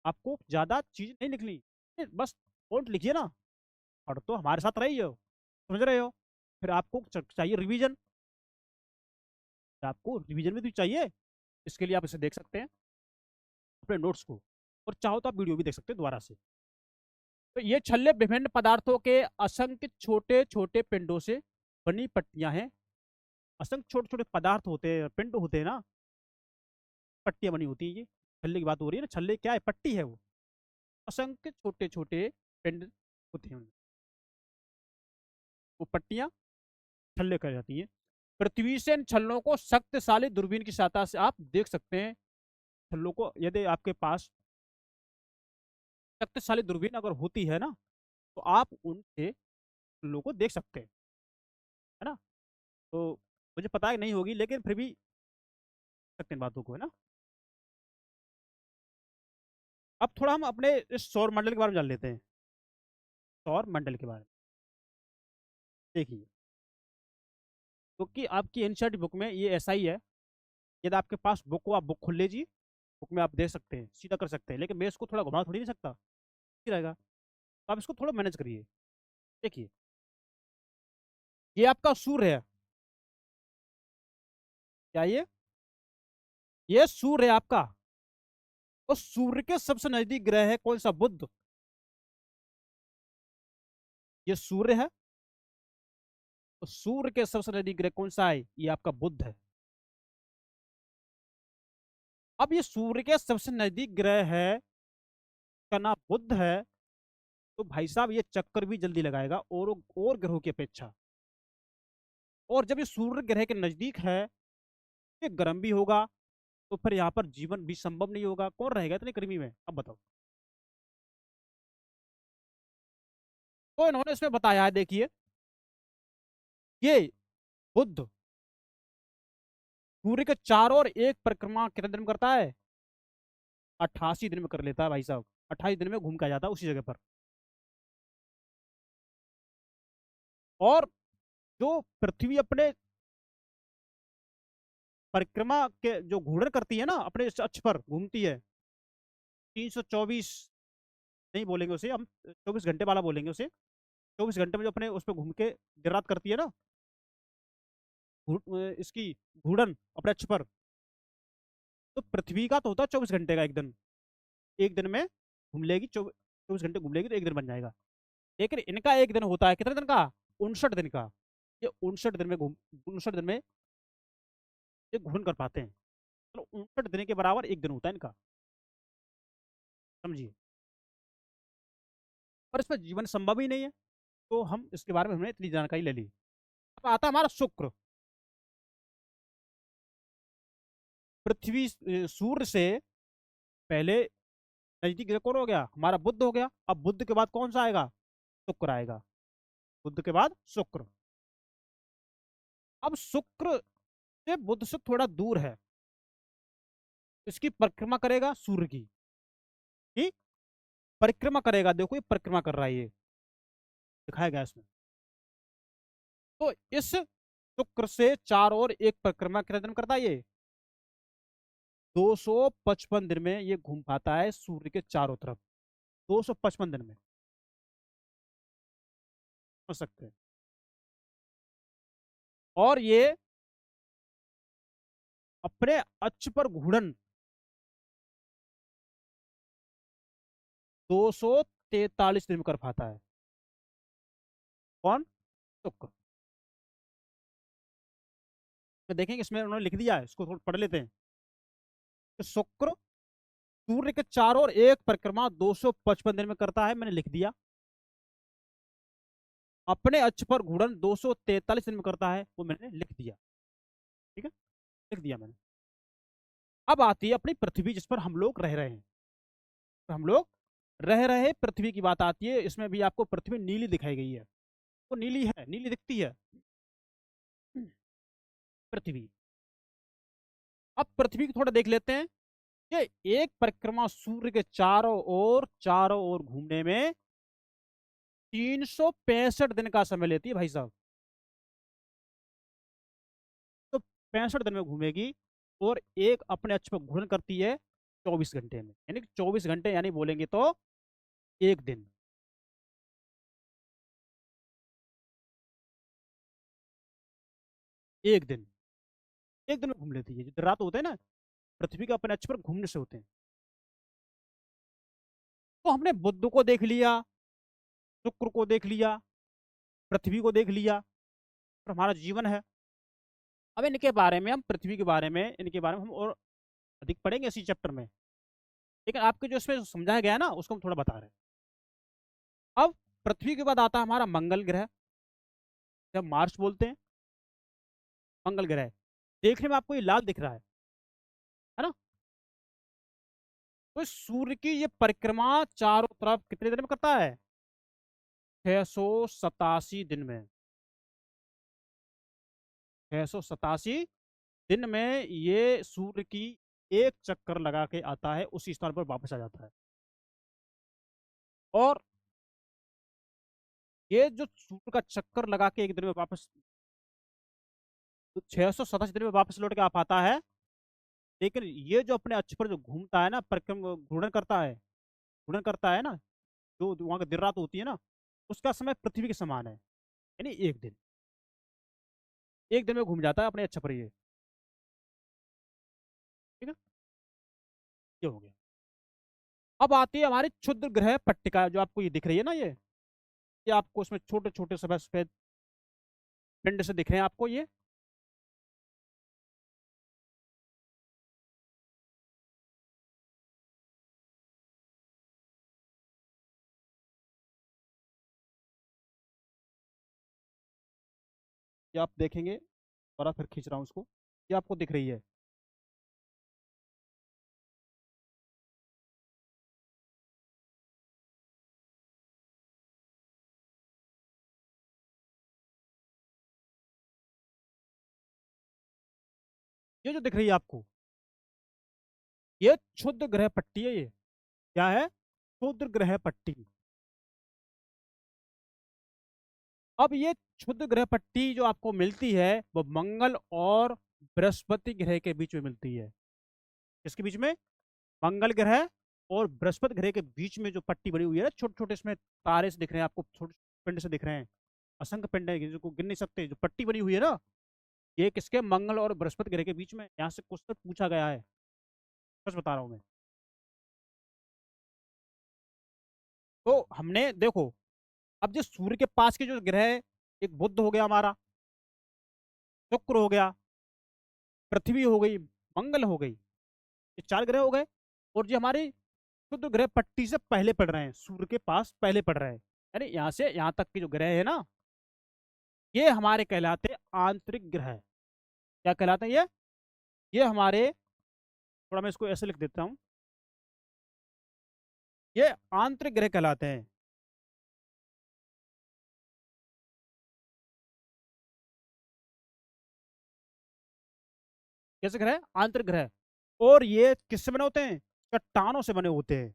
आपको ज्यादा चीज नहीं लिखनी, बस पॉइंट लिखिए ना। पढ़ तो हमारे साथ रही हो, समझ रहे हो। फिर आपको चाहिए रिवीजन, आपको रिवीजन भी तो चाहिए। इसके लिए आप इसे देख सकते हैं, अपने नोट्स को, और चाहो तो आप वीडियो भी देख सकते हैं दोबारा से। तो ये छल्ले विभिन्न पदार्थों के असंख्य छोटे छोटे पिंडों से बनी पट्टियां हैं। असंख्य छोटे छोटे पदार्थ होते हैं, पिंड होते हैं ना, पट्टियां बनी होती हैं। ये छल्ले की बात हो रही है ना, छल्ले क्या है, पट्टी है वो। असंख्य छोटे छोटे पिंड होते हैं, वो पट्टियां छल्ले कर जाती हैं। पृथ्वी से इन छल्लों को शक्तिशाली दूरबीन की सहायता से आप देख सकते हैं। छल्लों को, यदि आपके पास शक्तिशाली दूरबीन अगर होती है ना, तो आप उनसे छल्लों को देख सकते हैं, है ना। तो मुझे पता है नहीं होगी, लेकिन फिर भी सकते हैं बातों को, है ना। अब थोड़ा हम अपने इस सौर मंडल के बारे में जान लेते हैं। सौर मंडल के बारे में देखिए, क्योंकि आपकी एनसीईआरटी बुक में ये ऐसा ही है। यदि आपके पास बुक हो, आप बुक खोल लीजिए, बुक में आप देख सकते हैं, सीधा कर सकते हैं। लेकिन मैं इसको थोड़ा घुमा थोड़ी नहीं सकता, रहेगा। तो आप इसको थोड़ा मैनेज करिए। देखिए, ये आपका सूर्य है, क्या ये सूर्य है आपका। और सूर्य के सबसे नजदीक ग्रह है कौन सा, बुध। ये सूर्य है, तो सूर्य के सबसे नजदीक ग्रह कौन सा है, ये आपका बुध है। अब ये सूर्य के सबसे नजदीक ग्रह है, का नाम बुध है। तो भाई साहब, ये चक्कर भी जल्दी लगाएगा और ग्रहों की अपेक्षा। और जब ये सूर्य ग्रह के नजदीक है, ये गर्म भी होगा। तो फिर यहाँ पर जीवन भी संभव नहीं होगा, कौन रहेगा इतनी गर्मी में, अब बताओ। तो इन्होंने इसमें बताया है, देखिए, ये बुध सूर्य के चारों ओर एक परिक्रमा कितने दिन में करता है, 88 दिन में कर लेता है भाई साहब। 28 दिन में घूम के आ जाता है उसी जगह पर। और जो पृथ्वी अपने परिक्रमा के जो घूर्णन करती है ना, अपने इस अक्ष पर घूमती है, 324 नहीं बोलेंगे उसे हम, 24 घंटे वाला बोलेंगे उसे। 24 घंटे में जो अपने उस पर घूम के दिन रात करती है ना, इसकी घूर्णन अपने अक्ष पर, तो पृथ्वी का तो होता है 24 घंटे का एक दिन। एक दिन में घूम लेगी, 24 घंटे घूम लेगी तो एक दिन बन जाएगा। लेकिन इनका एक दिन होता है कितने दिन का? 59 दिन का। ये 59 दिन में घूम 59 दिन में ये घूर्णन कर पाते हैं। चलो 59 दिन के बराबर एक दिन होता है इनका, समझिए। पर इस पर जीवन संभव ही नहीं है, तो हम इसके बारे में हमने इतनी जानकारी ले ली। अब आता है हमारा शुक्र। पृथ्वी सूर्य से पहले नजदीक कौन हो गया? हमारा बुध हो गया। अब बुध के बाद कौन सा आएगा? शुक्र आएगा। बुध के बाद शुक्र। अब शुक्र से बुध से थोड़ा दूर है, इसकी परिक्रमा करेगा सूर्य की। ठीक, परिक्रमा करेगा, देखो ये परिक्रमा कर रहा है, ये दिखाया गया इसमें। तो इस शुक्र से चार और एक परिक्रमा कितने दिन करता है ये? 255 दिन में ये घूम पाता है सूर्य के चारों तरफ। 255 दिन में, समझ सकते हैं। और ये अपने अक्ष पर घूर्णन 243 दिन में कर पाता है। कौन? शुक्र। तो देखेंगे इसमें उन्होंने लिख दिया है, इसको थोड़ा पढ़ लेते हैं। तो शुक्र सूर्य के चारों ओर एक परिक्रमा 255 दिन में करता है, मैंने लिख दिया। अपने अक्ष पर घूर्णन 243 दिन में करता है, वो मैंने लिख दिया। ठीक है, लिख दिया मैंने। अब आती है अपनी पृथ्वी, जिस पर हम लोग रह रहे हैं। तो हम लोग रह रहे पृथ्वी की बात आती है। इसमें भी आपको पृथ्वी नीली दिखाई गई है, वो नीली है, नीली दिखती है पृथ्वी। अब पृथ्वी को थोड़ा देख लेते हैं। ये एक परिक्रमा सूर्य के चारों ओर घूमने में 365 दिन का समय लेती है भाई साहब। तो 65 दिन में घूमेगी, और एक अपने अक्ष पर घूर्णन करती है 24 घंटे में, यानी 24 घंटे, यानी बोलेंगे तो एक दिन। एक दिन, एक दिन में घूम लेती है। जो दिन रात होते हैं ना, पृथ्वी के अपने अक्ष पर घूमने से होते हैं। तो हमने बुध को देख लिया, शुक्र को देख लिया, पृथ्वी को देख लिया, और हमारा जीवन है। अब इनके बारे में हम, पृथ्वी के बारे में, इनके बारे में हम और अधिक पढ़ेंगे इसी चैप्टर में। लेकिन आपके जो इसमें समझाया गया है ना, उसको हम थोड़ा बता रहे हैं। अब पृथ्वी के बाद आता है हमारा मंगल ग्रह, जब मार्स बोलते हैं। मंगल ग्रह देखने में आपको ये लाल दिख रहा है ना? तो सूर्य की ये परिक्रमा चारों तरफ कितने दिन में करता है? 687 दिन में। 687 दिन में ये सूर्य की एक चक्कर लगा के आता है, उसी स्थान पर वापस आ जाता है। और ये जो सूर्य का चक्कर लगा के एक दिन में वापस, तो 687 दिन में वापस लौट के आ पाता है। लेकिन ये जो अपने अक्ष पर जो घूमता है ना, परिक्रमा, घूर्णन करता है ना, जो वहां की दिन रात होती है ना, उसका समय पृथ्वी के समान है, यानी एक दिन। एक दिन में घूम जाता है अपने अक्ष पर ये। ठीक है, ये हो गया। अब आती है हमारी क्षुद्र ग्रह पट्टिका, जो आपको ये दिख रही है ना, ये आपको उसमें छोटे छोटे सफेद सफेद पिंड से दिख रहे हैं आपको ये आप देखेंगे, और फिर खींच रहा हूँ उसको, ये आपको दिख रही है। ये जो दिख रही है आपको, ये क्षुद्र ग्रह पट्टी है। ये क्या है? क्षुद्र ग्रह पट्टी। अब ये क्षुद्र ग्रह पट्टी जो आपको मिलती है, वो मंगल और बृहस्पति ग्रह के बीच में मिलती है। इसके बीच में मंगल ग्रह और बृहस्पति ग्रह के बीच में जो पट्टी बनी हुई है ना, छोटे छोटे इसमें तारे से दिख रहे हैं आपको, छोटे पिंड से दिख रहे हैं, असंख्य पिंड है जिनको गिन नहीं सकते, जो पट्टी बनी हुई है ना, ये किसके, मंगल और बृहस्पति ग्रह के बीच में। यहाँ से क्वेश्चन पूछा गया है, सच बता रहा हूँ मैं। तो हमने देखो, अब जो सूर्य के पास के जो ग्रह है, एक बुध हो गया हमारा, शुक्र हो गया, पृथ्वी हो गई, मंगल हो गई, ये चार ग्रह हो गए। और जो हमारे शुद्ध ग्रह पट्टी से पहले पड़ रहे हैं, सूर्य के पास पहले पड़ रहे हैं, यानी यहाँ से यहाँ तक के जो ग्रह है ना, ये हमारे कहलाते हैं आंतरिक ग्रह। क्या कहलाते हैं ये हमारे, थोड़ा मैं इसको ऐसे लिख देता हूँ, ये आंतरिक ग्रह कहलाते हैं। कैसे ग्रह, आंतरिक ग्रह। और ये किससे बने होते हैं, चट्टानों से बने होते हैं।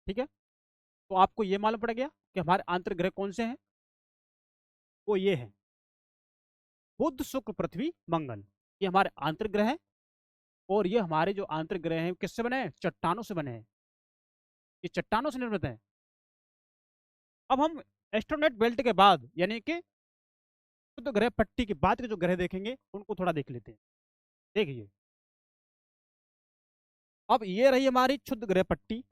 ठीक है, तो आपको ये मालूम पड़ गया कि हमारे आंतरिक ग्रह कौन से हैं। वो ये है, बुध शुक्र पृथ्वी मंगल, ये हमारे आंतरिक ग्रह हैं। और ये हमारे जो आंतरिक ग्रह हैं किससे बने हैं, चट्टानों से बने हैं, ये चट्टानों से निर्मित हैं। अब हम एस्ट्रोनेट बेल्ट के बाद, यानी कि तो ग्रह पट्टी के बाद के जो ग्रह देखेंगे उनको थोड़ा देख लेते हैं। देखिए, अब ये रही हमारी क्षुद्र ग्रह पट्टी,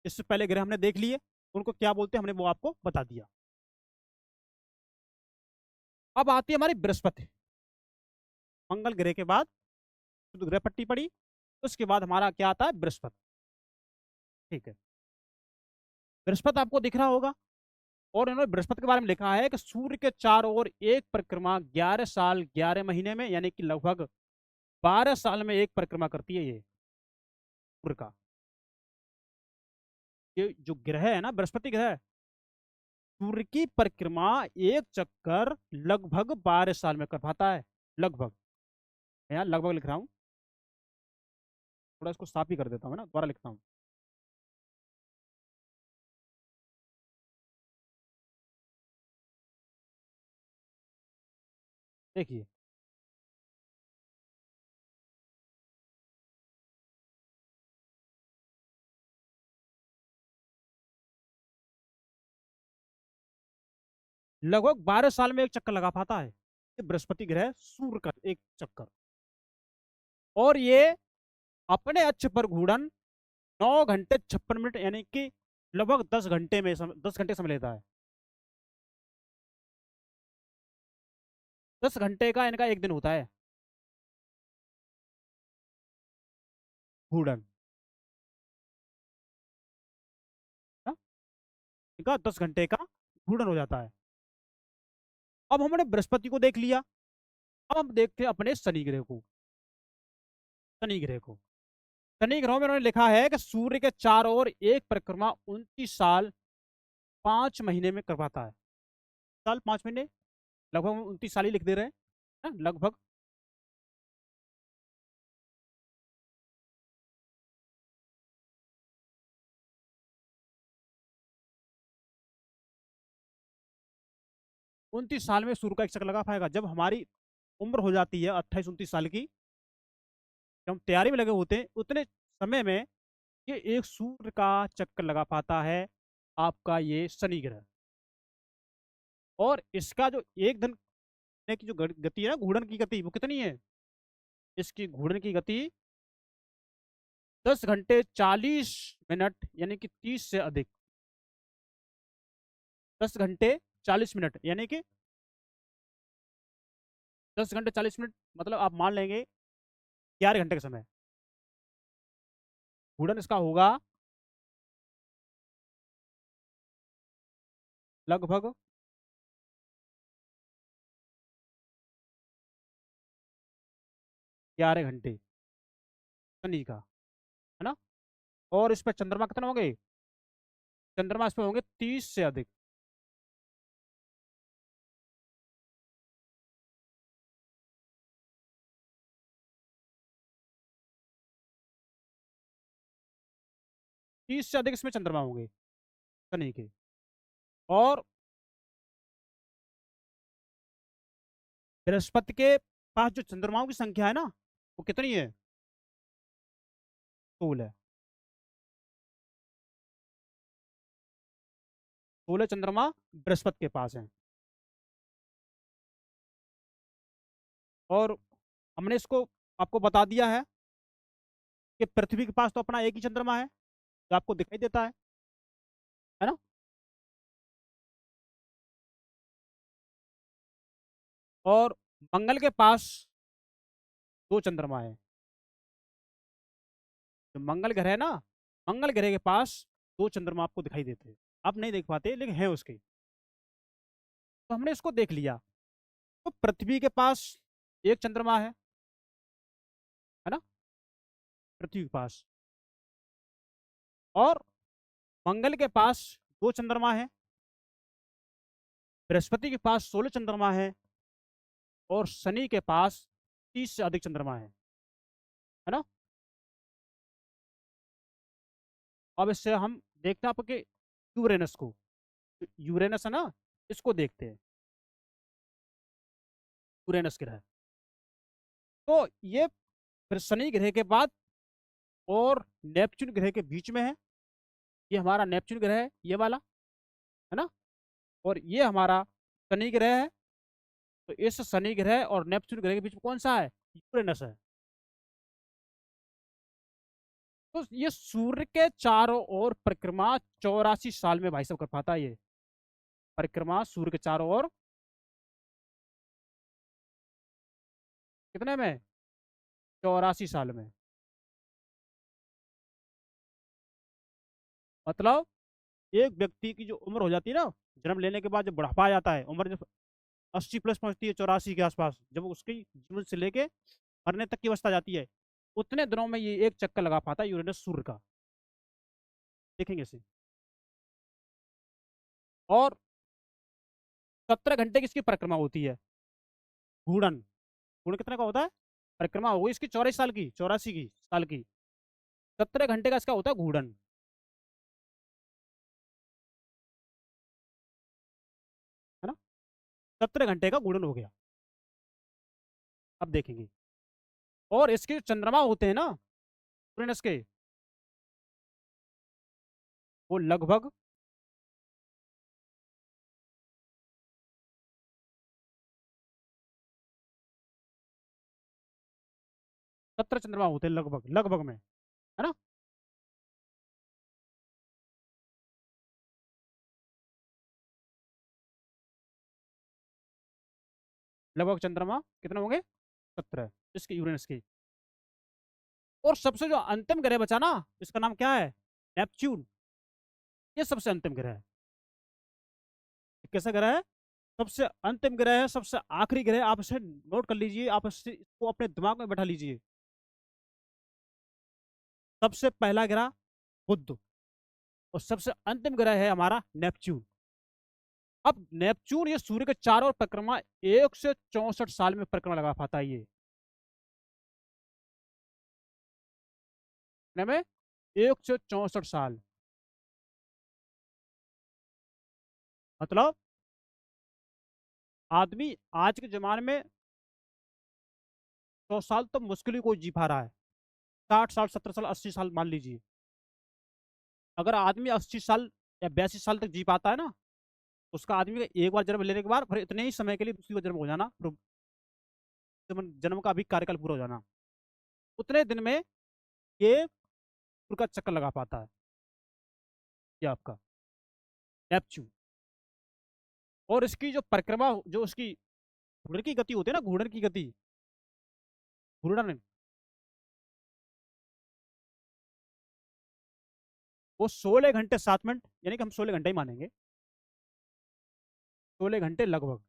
इससे पहले ग्रह हमने देख लिए, उनको क्या बोलते हैं हमने वो आपको बता दिया। अब आती है हमारी बृहस्पति, मंगल ग्रह के बाद क्षुद्र ग्रह पट्टी पड़ी, उसके बाद हमारा क्या आता है, बृहस्पति। ठीक है, बृहस्पति आपको दिख रहा होगा। और इन्होंने बृहस्पति के बारे में लिखा है कि सूर्य के चारों ओर एक परिक्रमा 11 साल 11 महीने में, यानी कि लगभग 12 साल में एक परिक्रमा करती है ये सूर्य का। ये जो ग्रह है ना, बृहस्पति ग्रह, सूर्य की परिक्रमा एक चक्कर लगभग 12 साल में कर पाता है, लगभग। मैं यहाँ लगभग लिख रहा हूँ, थोड़ा इसको साफ ही कर देता हूँ ना, दोबारा लिखता हूँ। देखिए, लगभग 12 साल में एक चक्कर लगा पाता है ये बृहस्पति ग्रह, सूर्य का एक चक्कर। और ये अपने अक्ष पर घूर्णन 9 घंटे 56 मिनट, यानी कि लगभग 10 घंटे में 10 घंटे समय लेता है। 10 घंटे का इनका एक दिन होता है घूर्णन, हाँ? इनका 10 घंटे का घूर्णन हो जाता है। अब हमने बृहस्पति को देख लिया, अब हम देखते हैं अपने शनि ग्रह को। शनि ग्रह को, शनि ग्रह में उन्होंने लिखा है कि सूर्य के चारों ओर एक परिक्रमा 29 साल 5 महीने में करवाता है। साल 5 महीने, लगभग 29 साल ही लिख दे रहे हैं, लगभग। 29 साल में सूर्य का एक चक्कर लगा पाएगा। जब हमारी उम्र हो जाती है 28 29 साल की, जब हम तैयारी में लगे होते हैं, उतने समय में ये एक सूर्य का चक्कर लगा पाता है आपका ये शनि ग्रह। और इसका जो एक दिन की जो गति है ना, घूर्णन की गति, वो कितनी है, इसकी घूर्णन की गति 10 घंटे 40 मिनट, यानी कि 30 से अधिक। 10 घंटे 40 मिनट, यानी कि 10 घंटे 40 मिनट, मतलब आप मान लेंगे 11 घंटे का समय घूर्णन इसका होगा, लगभग 11 घंटे शनि का, है ना। और इस पर चंद्रमा कितने होंगे, चंद्रमा इस पर होंगे 30 से अधिक। 30 से अधिक इसमें चंद्रमा होंगे शनि के। और बृहस्पति के पास जो चंद्रमाओं की संख्या है ना, वो कितनी है? 16। 16 चंद्रमा बृहस्पति के पास हैं। और हमने इसको आपको बता दिया है कि पृथ्वी के पास तो अपना एक ही चंद्रमा है जो आपको दिखाई देता है ना। और मंगल के पास 2 चंद्रमा है। जो मंगल ग्रह है ना, मंगल ग्रह के पास 2 चंद्रमा आपको दिखाई देते हैं। आप नहीं देख पाते लेकिन है उसके। तो हमने इसको देख लिया। तो पृथ्वी के पास एक चंद्रमा है ना, पृथ्वी के पास। और मंगल के पास 2 चंद्रमा है। बृहस्पति के पास 16 चंद्रमा है। और शनि के पास 30 से अधिक चंद्रमा है ना। अब इससे हम देखते हैं आपके यूरेनस को। यूरेनस है ना, इसको देखते हैं। यूरेनस ग्रह, तो ये फिर शनि ग्रह के बाद और नेपच्यून ग्रह के बीच में है। ये हमारा नेपच्यून ग्रह है, ये वाला, है ना। और ये हमारा शनि ग्रह है। तो इस शनि ग्रह और नेपच्यून ग्रह के बीच में कौन सा है? यूरेनस है। तो ये सूर्य के चारों ओर परिक्रमा 84 साल में भाई साहब कर पाता है। ये परिक्रमा सूर्य के चारों ओर कितने में? 84 साल में। मतलब एक व्यक्ति की जो उम्र हो जाती है ना, जन्म लेने के बाद जब बुढ़ापा आ जाता है, उम्र जब 80 प्लस पहुंचती है, 84 के आसपास, जब उसकी जीवन से लेके मरने तक की अवस्था जाती है, उतने दिनों में ये एक चक्कर लगा पाता है यूरेनस सूर्य का। देखेंगे इसे। और 17 घंटे की इसकी परिक्रमा होती है। घूर्णन, घूर्णन कितने का होता है? परिक्रमा होगी इसकी 84 साल की, 84 की साल की। 17 घंटे का इसका होता है घूर्णन, है ना। 17 घंटे का घूर्णन हो गया। अब देखेंगे। और इसके जो चंद्रमा होते हैं ना यूरेनस के, वो लगभग 17 चंद्रमा होते हैं, लगभग लगभग में, है ना। लगभग चंद्रमा कितने होंगे? 17 इसके यूरेनस के। और सबसे जो अंतिम ग्रह बचा ना, इसका नाम क्या है? नेपच्यून। ये सबसे अंतिम ग्रह है। कैसा ग्रह है? सबसे अंतिम ग्रह है, सबसे आखिरी ग्रह। आप इसे नोट कर लीजिए, आप इसको अपने दिमाग में बैठा लीजिए। सबसे पहला ग्रह बुध, और सबसे अंतिम ग्रह है हमारा नेपच्यून। अब नेपच्यून ये सूर्य के चारों ओर परिक्रमा 1 से 64 साल में परिक्रमा लगा पाता है। ये में 1 से 64 साल। मतलब आदमी आज के जमाने में 100 साल तो मुश्किल ही कोई जी पा रहा है। 60 साल, 70 साल, 80 साल मान लीजिए। अगर आदमी 80 साल या 82 साल तक जी पाता है ना, उसका आदमी का एक बार जन्म लेने के बाद फिर इतने ही समय के लिए दूसरी बार जन्म हो जाना, जन्म का अभी कार्यकाल पूरा हो जाना, उतने दिन में ये सूर्य का चक्कर लगा पाता है, ये आपका नेपच्यून। और इसकी जो परिक्रमा, जो उसकी घूर्णन की गति होती है ना, घूर्णन की गति, घूर्णन, वो 16 घंटे 7 मिनट, यानी कि हम 16 घंटे ही मानेंगे, 16 घंटे लगभग,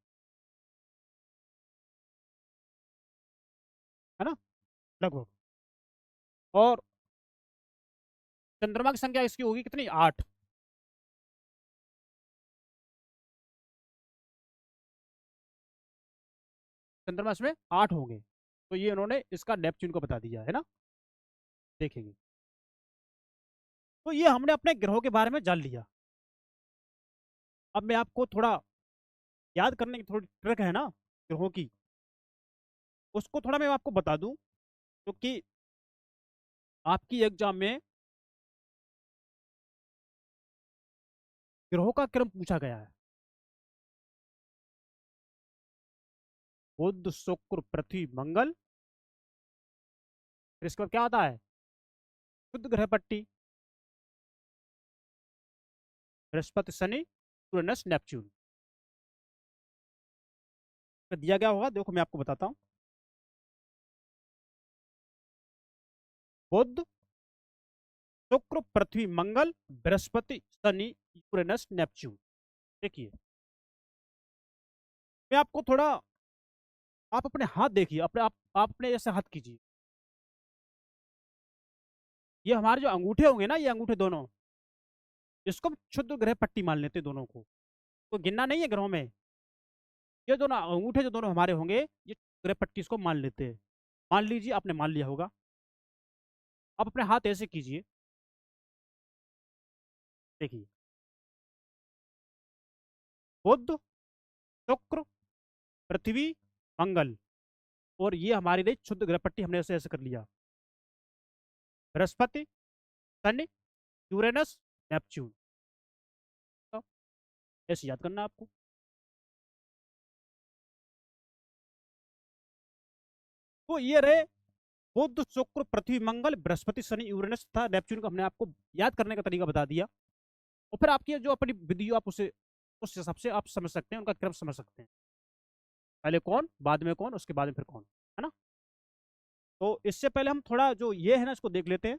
है ना, लगभग। और चंद्रमा की संख्या इसकी होगी कितनी? 8। चंद्रमा इसमें 8 होंगे। तो ये उन्होंने इसका नेपच्यून को बता दिया है ना। देखेंगे। तो ये हमने अपने ग्रहों के बारे में जान लिया। अब मैं आपको थोड़ा याद करने की थोड़ी ट्रिक है ना ग्रहों की, उसको थोड़ा मैं आपको बता दूं, क्योंकि आपकी एग्जाम में ग्रहों का क्रम पूछा गया है। बुध, शुक्र, पृथ्वी, मंगल, फिर इसके बाद क्या आता है? शुद्ध ग्रह पट्टी, बृहस्पति, शनि, यूरेनस, नेपच्यून। तो दिया गया होगा, देखो मैं आपको बताता हूँ। बुध, शुक्र, पृथ्वी, मंगल, बृहस्पति, शनि, यूरेनस, नेपच्यून। देखिए, मैं आपको थोड़ा, आप अपने हाथ देखिए, आप अपने जैसे हाथ कीजिए। ये हमारे जो अंगूठे होंगे ना, ये अंगूठे दोनों, इसको हम क्षुद्र ग्रह पट्टी मान लेते हैं दोनों को। तो गिनना नहीं है ग्रहों में, ये दोनों अंगूठे जो दोनों हमारे होंगे, ये ग्रह पट्टी इसको मान लेते हैं। मान लीजिए आपने मान लिया होगा। आप अपने हाथ ऐसे कीजिए, देखिए, बुध, शुक्र, पृथ्वी, मंगल, और ये हमारी रही क्षुद्र ग्रह पट्टी, हमने ऐसे ऐसे कर लिया। Brihaspati, Shani, Uranus, Neptune. तो ऐसे याद करना आपको। तो ये रहे बुध, शुक्र, पृथ्वी, मंगल, बृहस्पति, शनि, यूरेनस था नेपच्यून को, हमने आपको याद करने का तरीका बता दिया। और फिर आपकी जो अपनी विधि, आप उसे उस हिसाब से आप समझ सकते हैं, उनका क्रम समझ सकते हैं। पहले कौन, बाद में कौन, उसके बाद में फिर कौन, है ना। तो इससे पहले हम थोड़ा जो ये है ना, इसको देख लेते हैं।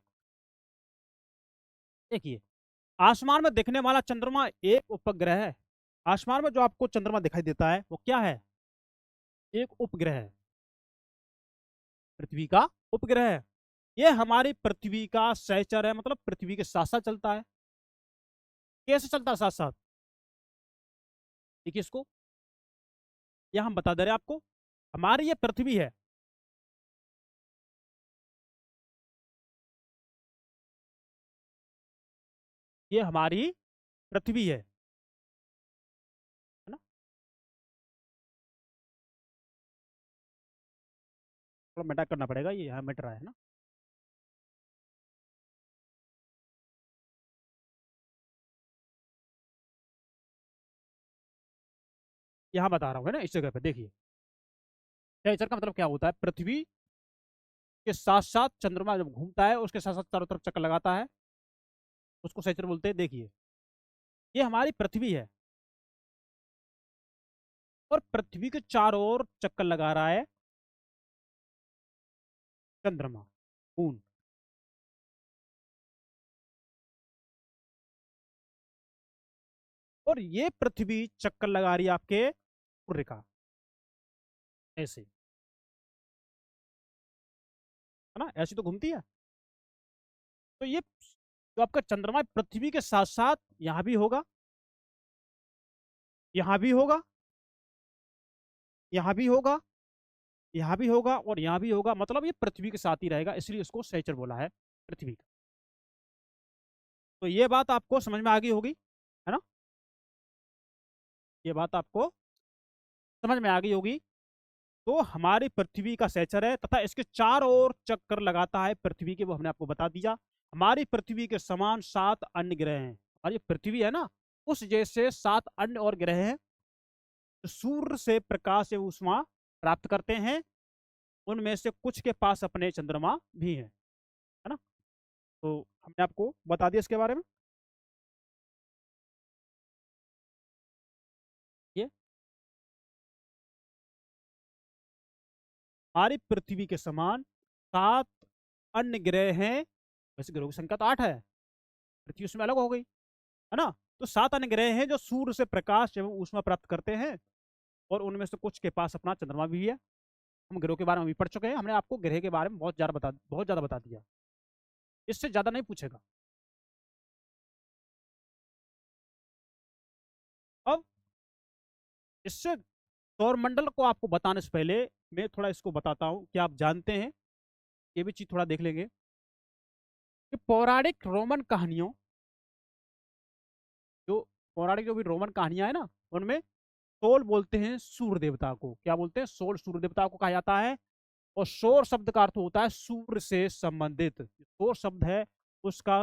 देखिए, आसमान में दिखने वाला चंद्रमा एक उपग्रह है। आसमान में जो आपको चंद्रमा दिखाई देता है वो क्या है? एक उपग्रह है, पृथ्वी का उपग्रह है। ये हमारी पृथ्वी का सहचर है, मतलब पृथ्वी के साथ साथ चलता है। कैसे चलता है साथ साथ? देखिए इसको, ये हम बता दे रहे हैं आपको। हमारी ये पृथ्वी है, ये हमारी पृथ्वी है ना। थोड़ा मिटा करना पड़ेगा, ये यहाँ मिट रहा है ना। यहाँ बता रहा हूँ, है ना, इस जगह पे देखिए। सहचर का मतलब क्या होता है? पृथ्वी के साथ साथ चंद्रमा जब घूमता है, उसके साथ साथ चारों तरफ चक्कर लगाता है, उसको सहचर बोलते हैं। देखिए, ये हमारी पृथ्वी है, और पृथ्वी के चारों ओर चक्कर लगा रहा है चंद्रमा, मून। और ये पृथ्वी चक्कर लगा रही है आपके सूर्य का, ऐसे, है ना, ऐसी तो घूमती है। तो ये जो आपका चंद्रमा है, पृथ्वी के साथ साथ यहां भी होगा, यहां भी होगा, यहां भी होगा, यहां भी होगा, और यहां भी होगा। मतलब ये पृथ्वी के साथ ही रहेगा, इसलिए इसको सहचर बोला है पृथ्वी का। तो ये बात आपको समझ में आ गई होगी, है ना। ये बात आपको समझ में आ गई होगी। तो हमारी पृथ्वी का सहचर है, तथा इसके चारों ओर चक्कर लगाता है पृथ्वी के, वो हमने आपको बता दिया। हमारी पृथ्वी के समान 7 अन्य ग्रह हैं। और ये पृथ्वी है ना, उस जैसे 7 अन्य और ग्रह हैं जो सूर्य से प्रकाश एवं ऊष्मा प्राप्त करते हैं। उनमें से कुछ के पास अपने चंद्रमा भी है ना। तो हमने आपको बता दिया इसके बारे में। ये हमारी पृथ्वी के समान 7 अन्य ग्रह हैं। वैसे ग्रहों की संख्या तो 8 है, पृथ्वी उसमें अलग हो गई, है ना। तो 7 अन्य ग्रह हैं जो सूर्य से प्रकाश एवं ऊष्मा प्राप्त करते हैं, और उनमें से कुछ के पास अपना चंद्रमा भी है। हम ग्रहों के बारे में भी पढ़ चुके हैं, हमने आपको ग्रह के बारे में बहुत ज्यादा बता दिया। इससे ज्यादा नहीं पूछेगा। अब इससे सौरमंडल को आपको बताने से पहले मैं थोड़ा इसको बताता हूँ कि आप जानते हैं, ये भी चीज थोड़ा देख लेंगे कि पौराणिक रोमन कहानियों, जो पौराणिक जो भी रोमन कहानियां है ना, उनमें सोल बोलते हैं सूर्य देवता को। क्या बोलते हैं? सोल सूर्य देवता को कहा जाता है। और सौर शब्द का अर्थ होता है सूर्य से संबंधित। सौर शब्द है उसका